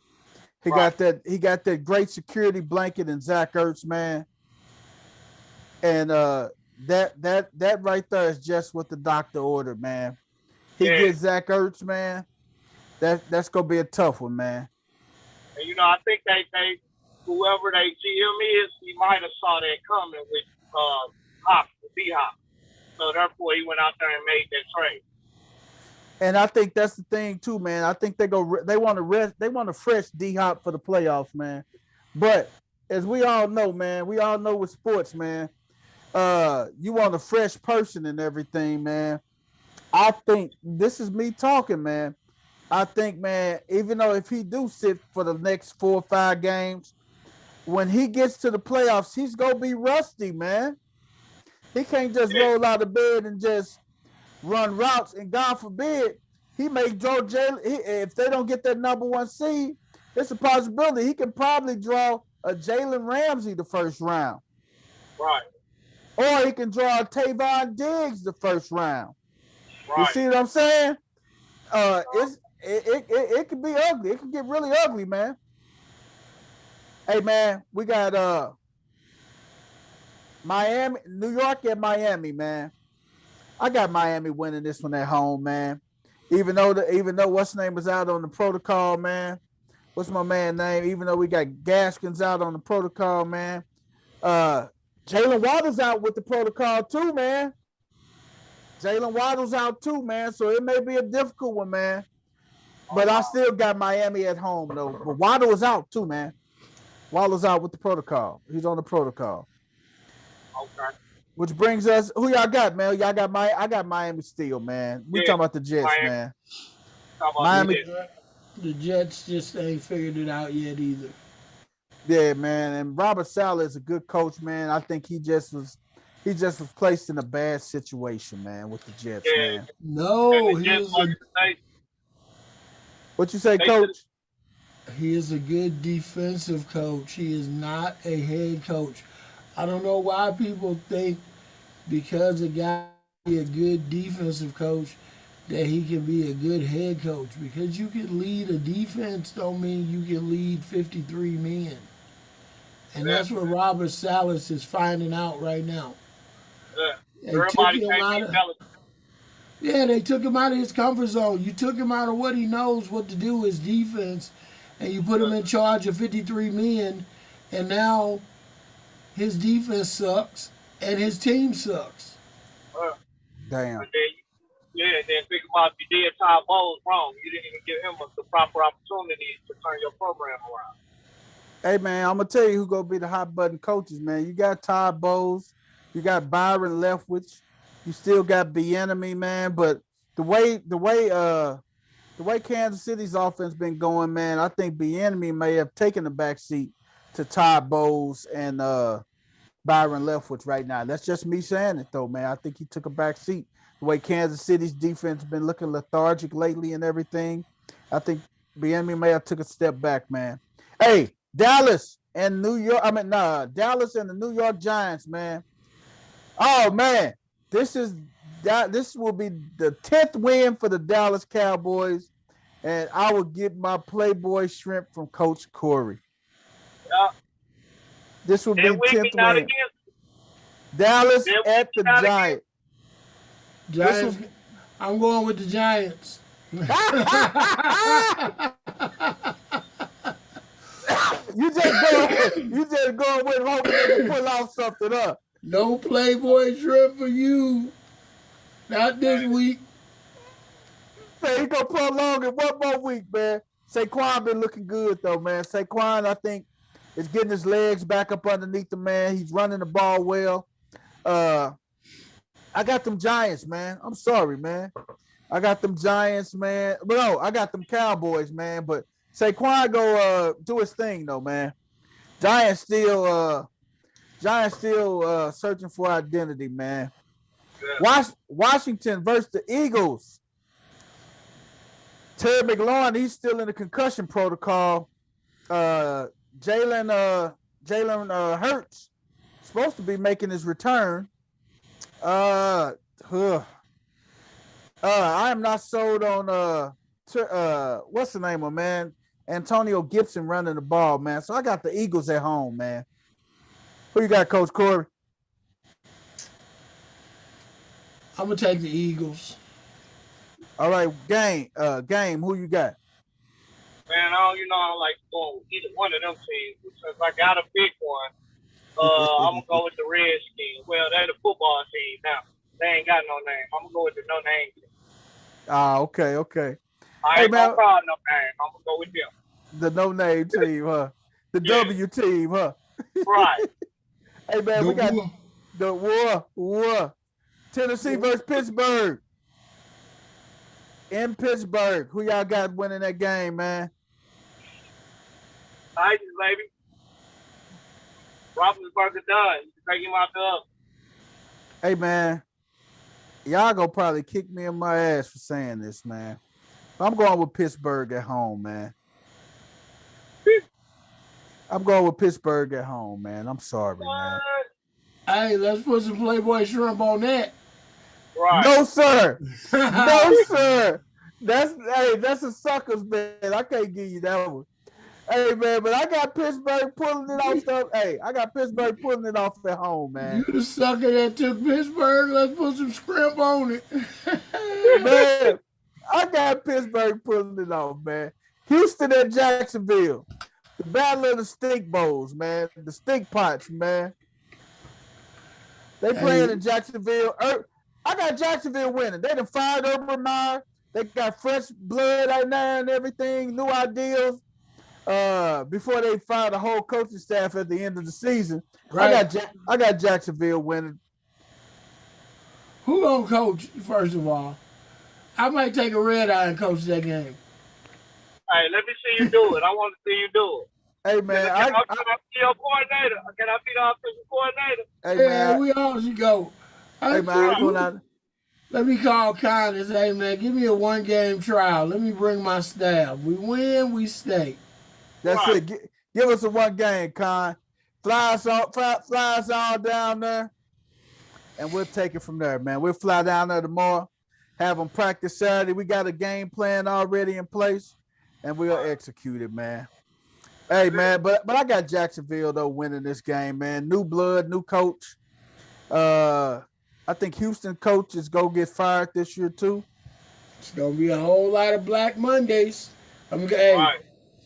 He got that great security blanket in Zach Ertz, man. And that right there is just what the doctor ordered, man. He gets Zach Ertz, man. That's gonna be a tough one, man. And I think they whoever they GM is, he might have saw that coming with D-Hop. So therefore he went out there and made that trade. And I think that's the thing too, man. I think they want to fresh D-Hop for the playoffs, man. But as we all know, man, with sports, man, you want a fresh person and everything, man. I think this is me talking, man. I think, man, even though if he do sit for the next 4 or 5 games, when he gets to the playoffs, he's gonna be rusty, man. He can't just roll out of bed and just run routes, and God forbid he may draw Jalen. If they don't get that number 1 seed, it's a possibility he can probably draw a Jalen Ramsey the first round, right? Or he can draw a Tavon Diggs the first round. Right. You see what I'm saying? It could be ugly. It could get really ugly, man. Hey, man, we got Miami, New York, and Miami, man. I got Miami winning this one at home, man. Even though what's name was out on the protocol, man. What's my man name? Even though we got Gaskins out on the protocol, man. Jalen Waddle's out with the protocol too, man. Jalen Waddle's out too, man. So it may be a difficult one, man. But I still got Miami at home, though. But Waddle is out too, man. Waddle's out with the protocol. He's on the protocol. Okay. Which brings us, who y'all got, man? I got Miami still, man. We talking about the Jets, Miami. man. Miami. The Jets just ain't figured it out yet either. Yeah, man. And Robert Saleh is a good coach, man. I think he just was placed in a bad situation, man, with the Jets, man. No, what you say, Coach? He is a good defensive coach. He is not a head coach. I don't know why people think because a guy be a good defensive coach that he can be a good head coach. Because you can lead a defense don't mean you can lead 53 men. And that's what Robert Salas is finding out right now. Yeah. Everybody can't be intelligent. Yeah, they took him out of his comfort zone. You took him out of what he knows what to do is defense, and you put him in charge of 53 men, and now his defense sucks and his team sucks. Damn. And then think about if you did Todd Bowles wrong. You didn't even give him the proper opportunity to turn your program around. Hey, man, I'm going to tell you who's going to be the hot button coaches, man. You got Todd Bowles. You got Byron Leftwich. You still got Bieniemy, man. But the way Kansas City's offense been going, man, I think Bieniemy may have taken the back seat to Todd Bowles and Byron Leftwich right now. That's just me saying it, though, man. I think he took a back seat. The way Kansas City's defense has been looking lethargic lately and everything, I think Bieniemy may have took a step back, man. Hey, Dallas and Dallas and the New York Giants, man. Oh, man. This will be the 10th win for the Dallas Cowboys, and I will get my Playboy shrimp from Coach Corey. Yeah. This will be 10th win. Dallas at the Giants. I'm going with the Giants. You just go with hoping they can pull off something up. No Playboy shrimp for you. Not this week. Man, he gonna prolong it one more week, man. Saquon been looking good though, man. Saquon, I think, is getting his legs back up underneath the man. He's running the ball well. I got them Giants, man. I'm sorry, man. I got them Giants, man. But no, I got them Cowboys, man. But Saquon go do his thing though, man. Giants still searching for identity, man. Washington versus the Eagles. Terry McLaurin, he's still in the concussion protocol. Jalen Hurts supposed to be making his return. I am not sold on what's the name of man? Antonio Gibson running the ball, man. So I got the Eagles at home, man. Who you got, Coach Corey? I'm gonna take the Eagles. All right, game. Who you got? Man, I don't like going with either one of them teams. Since I got a big one, I'm gonna go with the Redskins. Well, they're the football team now. They ain't got no name. I'm gonna go with the no name team. Okay. I ain't gonna call no name. I'm gonna go with them. The no name team, huh? The W team, huh? Right. Hey man, we got the war. Tennessee versus Pittsburgh. In Pittsburgh, who y'all got winning that game, man? Titans, baby. Roethlisberger done. You can take him out the oven. Hey man, y'all gonna probably kick me in my ass for saying this, man. I'm going with Pittsburgh at home, man. I'm going with Pittsburgh at home, man. I'm sorry, man. Hey, let's put some Playboy shrimp on that. Right. No, sir. No, sir. That's a sucker's bet. I can't give you that one. Hey, man, but I got Pittsburgh pulling it off stuff. Hey, I got Pittsburgh pulling it off at home, man. You the sucker that took Pittsburgh. Let's put some shrimp on it. Man, I got Pittsburgh pulling it off, man. Houston at Jacksonville. The battle of the stink bowls, man. The stink pots, man. They playing in Jacksonville. I got Jacksonville winning. They done fired Urban Meyer. They got fresh blood right now and everything, new ideas. Before they fire the whole coaching staff at the end of the season. Right. I got Jacksonville winning. Who gonna coach, first of all? I might take a red eye and coach that game. Hey, let me see you do it. I want to see you do it. Hey, man. Can I be your coordinator? Can I be the offensive coordinator? Hey, man. We all should go. Hey, man. Let me call Con and say, hey, man, give me a one-game trial. Let me bring my staff. We win, we stay. That's right. It. Give us a one game, Con. Fly us all down there, and we'll take it from there, man. We'll fly down there tomorrow, have them practice Saturday. We got a game plan already in place, and we'll execute it, man. Hey, man, but I got Jacksonville, though, winning this game, man. New blood, new coach. I think Houston coach is going to get fired this year, too. It's going to be a whole lot of Black Mondays. I'm going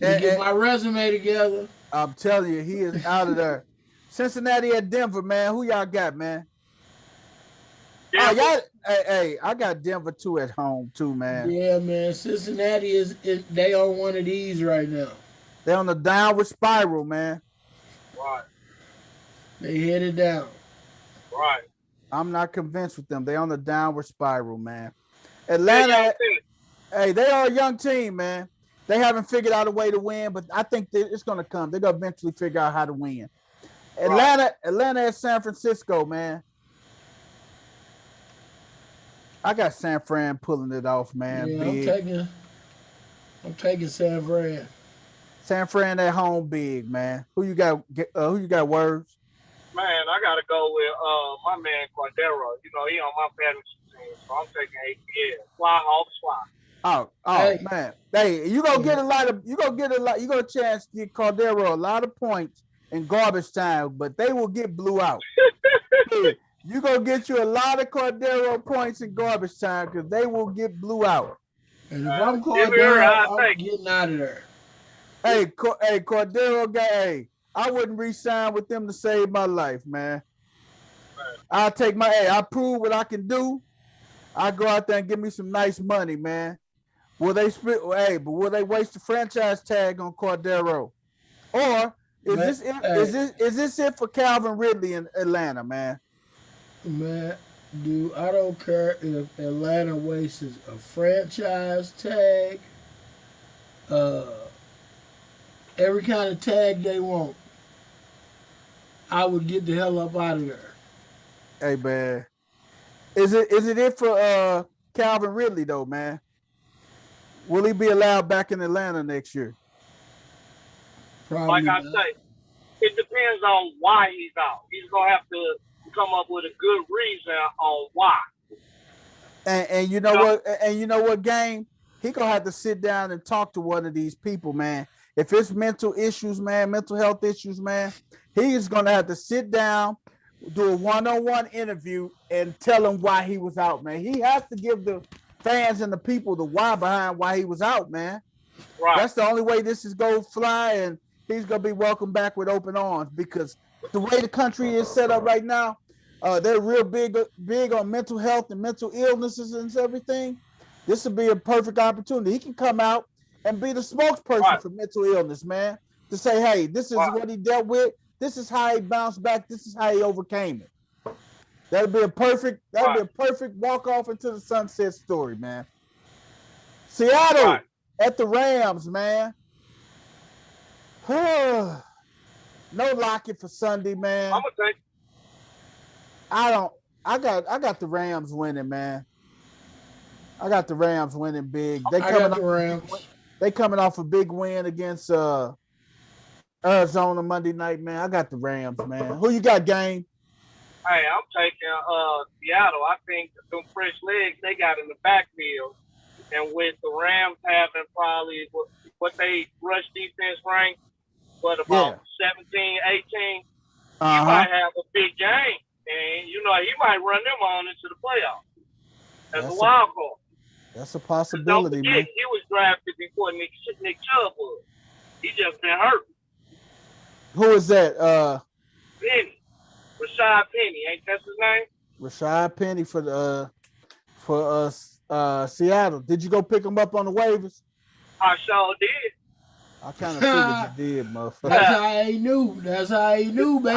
to get my resume together. I'm telling you, he is out of there. Cincinnati at Denver, man. Who y'all got, man? Denver. Oh, hey, I got Denver too at home too, man. Yeah, man. Cincinnati is they on one of these right now. They're on the downward spiral, man. Right. They headed down. Right. I'm not convinced with them. They're on the downward spiral, man. Atlanta, hey, they are a young team, man. They haven't figured out a way to win, but I think it's going to come. They're going to eventually figure out how to win. Atlanta at San Francisco, man. I got San Fran pulling it off, man. Yeah, I'm taking San Fran. San Fran at home, big, man. Who you got? Who you got? Words? Man, I gotta go with my man Cordero. You know, he on my fantasy team, so I'm taking ATL. Fly off, fly. Oh, hey. Man. Hey, you gonna get a chance to get Cordero a lot of points in garbage time, but they will get blew out. You gonna get you a lot of Cordero points in garbage time because they will get blew out. And if I'm Cordero, I'm getting out of there. Hey, Cordero guy, I wouldn't re-sign with them to save my life, man. I'll take I prove what I can do. I go out there and give me some nice money, man. Will they will they waste the franchise tag on Cordero? Or is this it for Calvin Ridley in Atlanta, man? Man, I don't care if Atlanta wastes a franchise tag, every kind of tag they want. I would get the hell up out of there. Hey, man. Is it for Calvin Ridley though, man? Will he be allowed back in Atlanta next year? Probably like I say, it depends on why he's out. He's gonna have to come up with a good reason on why. And you know what? And you know what, Game? He gonna have to sit down and talk to one of these people, man. If it's mental issues, man, mental health issues, man, he is gonna have to sit down, do a one-on-one interview, and tell him why he was out, man. He has to give the fans and the people the why behind why he was out, man. Right. That's the only way this is gonna fly, and he's gonna be welcomed back with open arms because the way the country is set up right now, they're real big on mental health and mental illnesses and everything. This would be a perfect opportunity. He can come out and be the spokesperson for mental illness, man. To say, hey, this is what he dealt with. This is how he bounced back. This is how he overcame it. That'd be a perfect walk off into the sunset story, man. Seattle at the Rams, man. No Lockett for Sunday, man. I'm gonna take. I got the Rams winning, man. I got the Rams winning big. They coming off a big win against Arizona Monday night, man. I got the Rams, man. Who you got, Game? Hey, I'm taking Seattle. I think some fresh legs they got in the backfield, and with the Rams having probably what they rush defense ranked, about 17, 18, he might have a big game. And, you know, he might run them on into the playoffs. That's a wild card. That's a possibility, don't forget, man. He was drafted before Nick Chubb was. He just been hurt. Who is that? Penny. Rashad Penny. Ain't that his name? Rashad Penny for Seattle. Did you go pick him up on the waivers? I sure did. I kind of figured you did, motherfucker. That's how he knew, baby.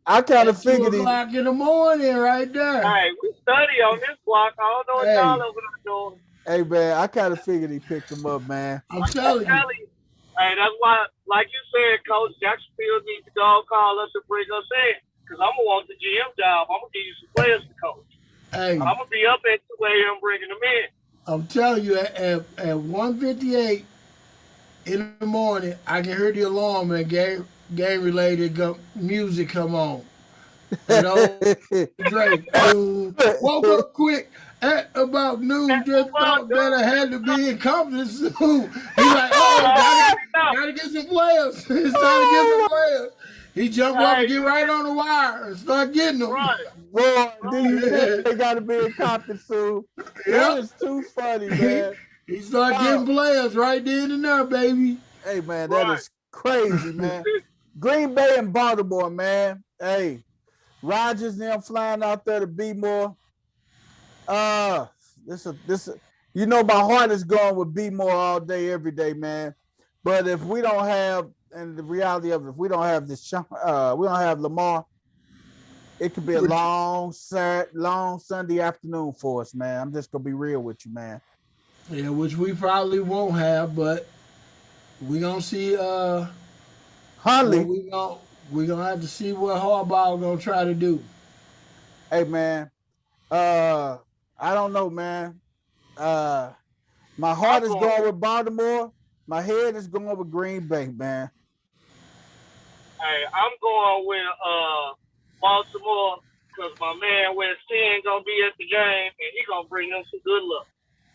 I kind of figured 2 o'clock in the morning right there. Hey, we study on this block. I don't know what y'all over there doing. Hey, man, I kind of figured he picked him up, man. I'm telling you. Hey, that's why, like you said, Coach, Jacksonville needs to go call us and bring us in. Because I'm going to want the GM job. I'm going to give you some players to coach. Hey, I'm going to be up at 2 a.m. bringing them in. I'm telling you, at 1:58 in the morning, I can hear the alarm, man, Gabe. game related music come on. And old Drake, woke up quick at about noon, just thought that I had to be in confidence soon. He's like, gotta get some players. It's time to get some players. He jumped up and get right on the wire and start getting them. Right. Boy, do you think they gotta be in confidence soon? That is too funny, man. He started getting players right then and there, baby. Hey, man, that is crazy, man. Green Bay and Baltimore, man. Hey, Rodgers and them flying out there to be more. You know, my heart is going with be more all day, every day, man. But if we don't have, and the reality of it, if we don't have this, we don't have Lamar, it could be a long Sunday afternoon for us, man. I'm just gonna be real with you, man. Yeah, which we probably won't have, but we gonna see. Huntley, we gonna have to see what Harbaugh gonna try to do. Hey, man. I don't know, man. My heart is going with Baltimore. My head is going with Green Bay, man. Hey, I'm going with Baltimore because my man West 10 gonna be at the game and he gonna bring them some good luck.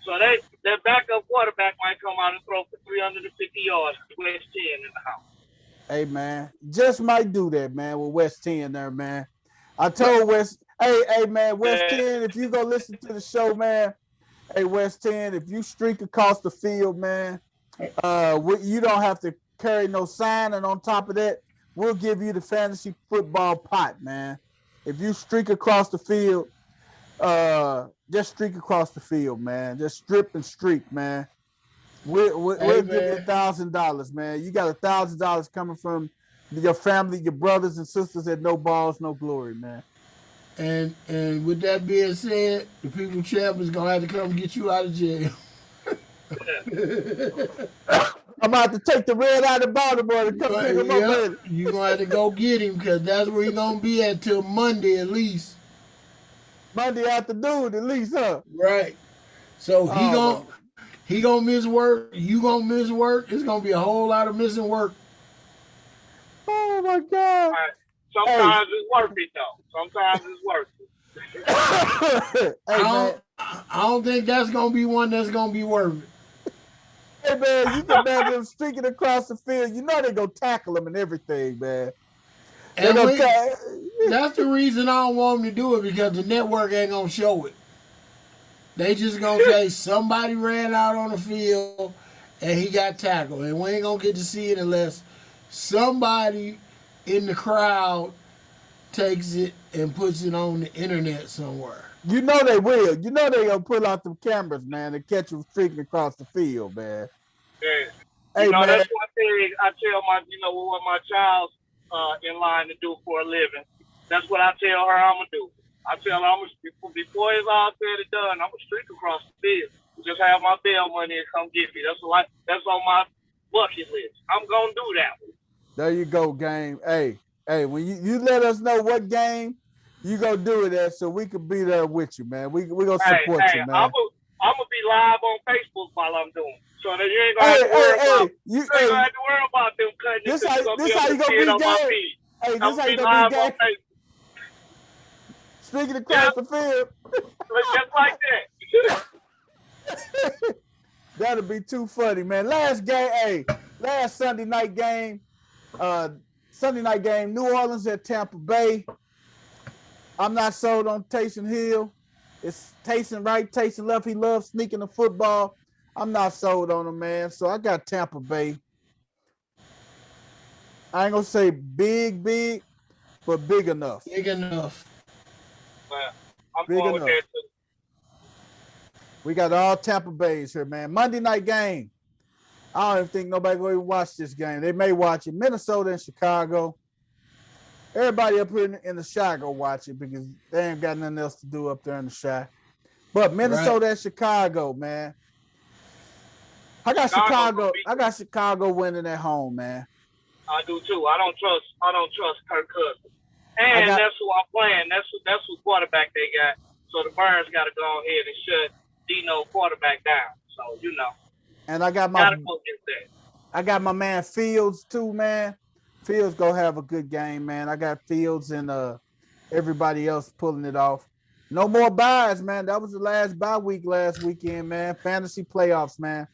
So their backup quarterback might come out and throw for 350 yards. West 10 in the house. Hey, man, just might do that, man, with West 10 there, man. I told West, hey, man, West 10, if you go listen to the show, man, hey, West 10, if you streak across the field, man, you don't have to carry no sign, and on top of that, we'll give you the fantasy football pot, man. If you streak across the field, just streak across the field, man. Just strip and streak, man. We'll give you $1,000, man. You got $1,000 coming from your family, your brothers and sisters at No Balls, No Glory, man. And with that being said, the people champ is gonna have to come get you out of jail. I'm about to take the red out of Baltimore to come pick him up, man. You're gonna have to go get him because that's where he's gonna be at till Monday at least. Monday afternoon at least, huh? Right. So he gonna miss work. You gonna miss work. It's gonna be a whole lot of missing work. Oh my God! Right. Sometimes it's worth it though. Sometimes it's worth it. I don't think that's gonna be one that's gonna be worth it. Hey man, you can imagine them streaking across the field. You know they gonna tackle them and everything, man. And that's the reason I don't want them to do it because the network ain't gonna show it. They just gonna say somebody ran out on the field and he got tackled, and we ain't gonna get to see it unless somebody in the crowd takes it and puts it on the internet somewhere. You know they will. You know they gonna pull out them cameras, man, and catch them streaking across the field, man. Yeah. Hey, man. That's one thing I tell what my child's in line to do for a living. That's what I tell her I'm gonna do. I tell her before it's all said and done, I'm gonna streak across the field. Just have my bail money and come get me. That's on my bucket list. I'm gonna do that. There you go, game. Hey, when you let us know what game you gonna do it at, so we can be there with you, man. We gonna support you, man. I'm gonna be live on Facebook while I'm doing it. So that you ain't gonna have to worry about them cutting. This how you gonna be, game. Hey, this how you gonna be, game. Streaking across the field. Just like that. That'll be too funny, man. Last Sunday night game, New Orleans at Tampa Bay. I'm not sold on Taysom Hill. It's Taysom right, Taysom left. He loves sneaking the football. I'm not sold on him, man. So I got Tampa Bay. I ain't gonna say big, but big enough. Big enough. Well, I'm going with that too. We got all Tampa Bays here, man. Monday night game. I don't even think nobody will even watch this game. They may watch it. Minnesota and Chicago. Everybody up here in the Chi go watch it because they ain't got nothing else to do up there in the Chi. But Minnesota and Chicago, man. I got Chicago winning at home, man. I do too. I don't trust Kirk Cousins. And that's who I'm playing. That's who quarterback they got. So the Burns got to go ahead and shut Dino quarterback down. So And I got my man Fields too, man. Fields gonna have a good game, man. I got Fields and everybody else pulling it off. No more buys, man. That was the last bye week last weekend, man. Fantasy playoffs, man.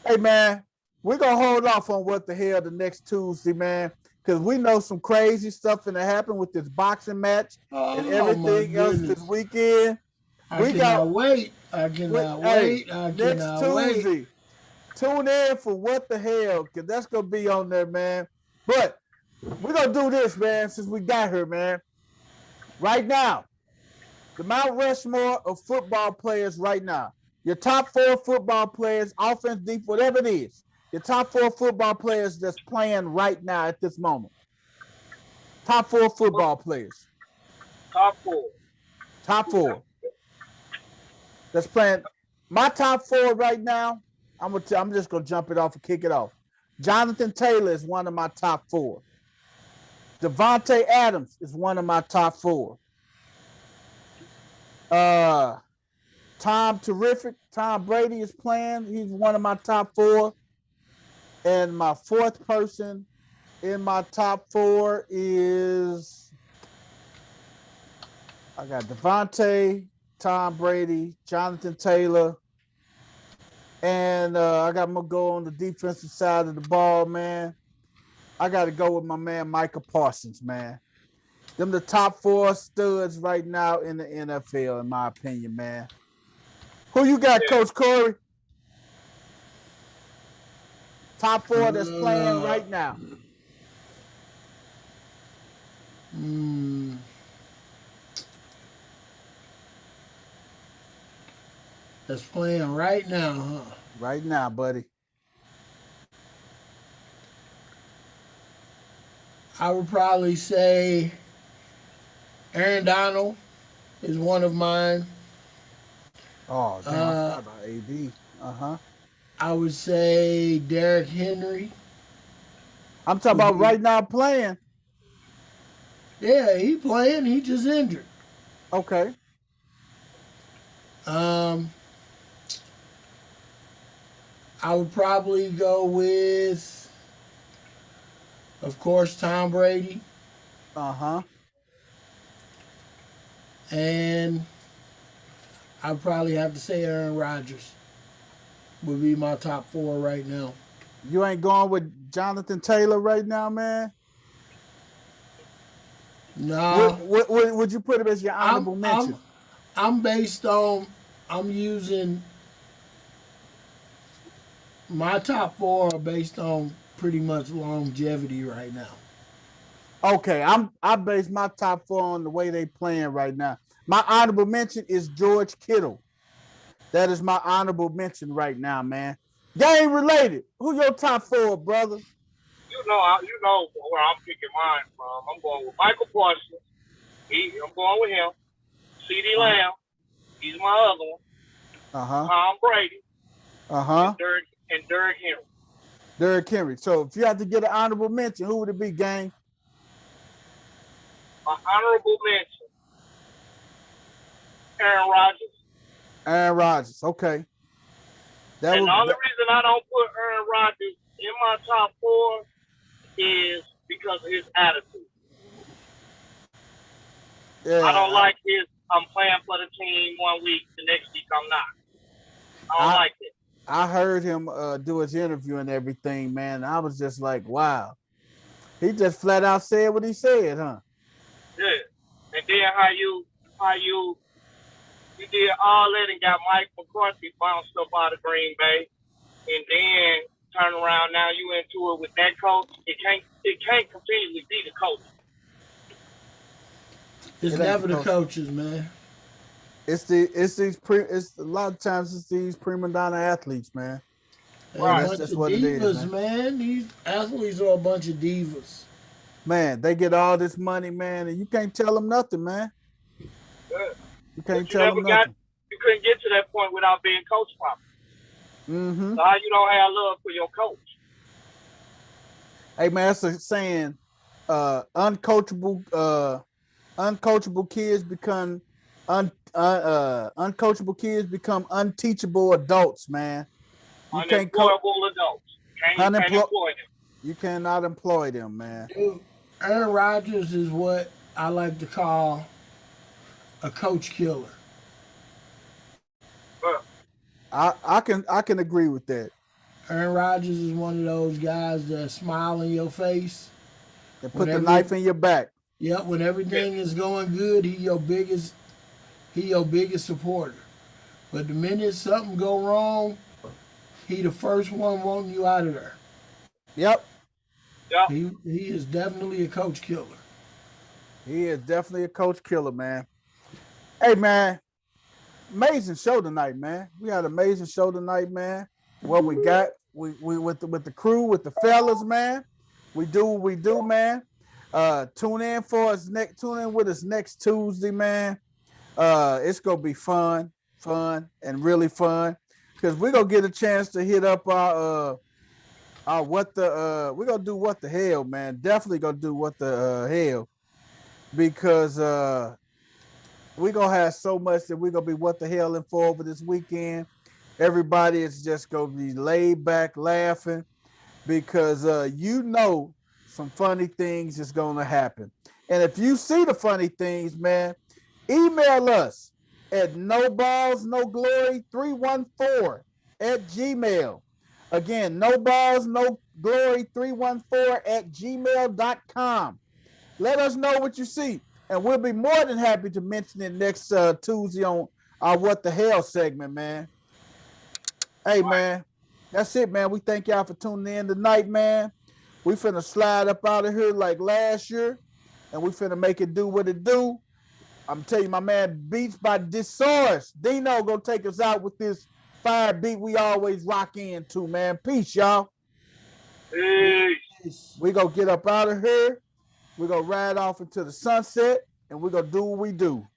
Hey, man, we're gonna hold off on what the hell the next Tuesday, man, because we know some crazy stuff gonna happen with this boxing match and everything else this weekend. I cannot wait. Next Tuesday. Tune in for what the hell, because that's going to be on there, man. But we're going to do this, man, since we got here, man. Right now, the Mount Rushmore of football players right now. Your top 4 football players, offense, defense, whatever it is. Your top 4 football players that's playing right now at this moment. Top 4 football players. Top 4. Top 4. That's playing. My top 4 right now, I'm just gonna jump it off and kick it off. Jonathan Taylor is one of my top 4. Devontae Adams is one of my top 4. Tom Brady is playing. He's one of my top 4. And my 4th person in my top 4 is I got Devontae, Tom Brady, Jonathan Taylor. And I got to go on the defensive side of the ball, man. I got to go with my man, Micah Parsons, man. Them the top 4 studs right now in the NFL, in my opinion, man. Who you got, Coach Corey? Top 4 that's playing right now. That's playing right now, huh? Right now, buddy. I would probably say Aaron Donald is one of mine. Oh, damn, I forgot about AD. I would say Derrick Henry. I'm talking about right now playing. Yeah, he playing. He just injured. Okay. I would probably go with, of course, Tom Brady. And I'd probably have to say Aaron Rodgers would be my top 4 right now. You ain't going with Jonathan Taylor right now, man? No. What would you put him as your honorable mention? I'm using my top 4 are based on pretty much longevity right now. Okay, I base my top 4 on the way they playing right now. My honorable mention is George Kittle. That is my honorable mention right now, man. Game related. Who your top 4, brother? You know where I'm picking mine from. I'm going with Michael Parsons. I'm going with him. CeeDee Lamb. He's my other one. Tom Brady. And Derrick Henry. Derrick Henry. So if you have to get an honorable mention, who would it be, gang? My honorable mention. Aaron Rodgers. Aaron Rodgers. Okay. The only reason I don't put Aaron Rodgers in my top 4 is because of his attitude. Yeah, I don't like his, I'm playing for the team 1 week, the next week I'm not. I don't like it. I heard him do his interview and everything, man. I was just like, wow. He just flat out said what he said, huh? Yeah. And then how you did all that and got Mike McCarthy bounced up out of Green Bay, and then turn around now you into it with that coach. It can't continually be the coach. It's never the coaches, man. It's a lot of times it's these prima donna athletes, man. Right. That's just what divas, it is, man. These athletes are a bunch of divas. Man, they get all this money, man, and you can't tell them nothing, man. Yeah. You can't tell them nothing. You couldn't get to that point without being coached properly. So how you don't have love for your coach? Hey, man, that's a saying. Uncoachable kids become uncoachable kids become unteachable adults, man. Unemployable adults. Can't employ them. You cannot employ them, man. Dude, Aaron Rodgers is what I like to call a coach killer. I can agree with that. Aaron Rodgers is one of those guys that smile in your face. And put the knife in your back. Yep, when everything is going good, he your biggest supporter. But the minute something go wrong, he the first one wanting you out of there. Yep. Yep. He is definitely a coach killer. He is definitely a coach killer, man. Hey, man. Amazing show tonight, man. We had an amazing show tonight, man. What we got, we with the crew, with the fellas, man. We do what we do, man. Tune in with us next Tuesday, man. It's gonna be fun, and really fun. Cause we're gonna get a chance to hit up our we're gonna do what the hell, man. Definitely gonna do what the hell. Because we're gonna have so much that we're gonna be what the hell in for over this weekend. Everybody is just gonna be laid back laughing because some funny things is gonna happen. And if you see the funny things, man, email us at noballsnoglory314@gmail. Again, noballsnoglory314@gmail.com. Let us know what you see. And we'll be more than happy to mention it next Tuesday on our What the Hell segment, man. Hey, man, that's it, man. We thank y'all for tuning in tonight, man. We finna slide up out of here like last year, and we finna make it do what it do. I'm telling you, my man, Beats by Disource. Dino gonna take us out with this fire beat we always rock into, man. Peace, y'all. Peace. We gonna get up out of here. We're going to ride off into the sunset, and we're going to do what we do.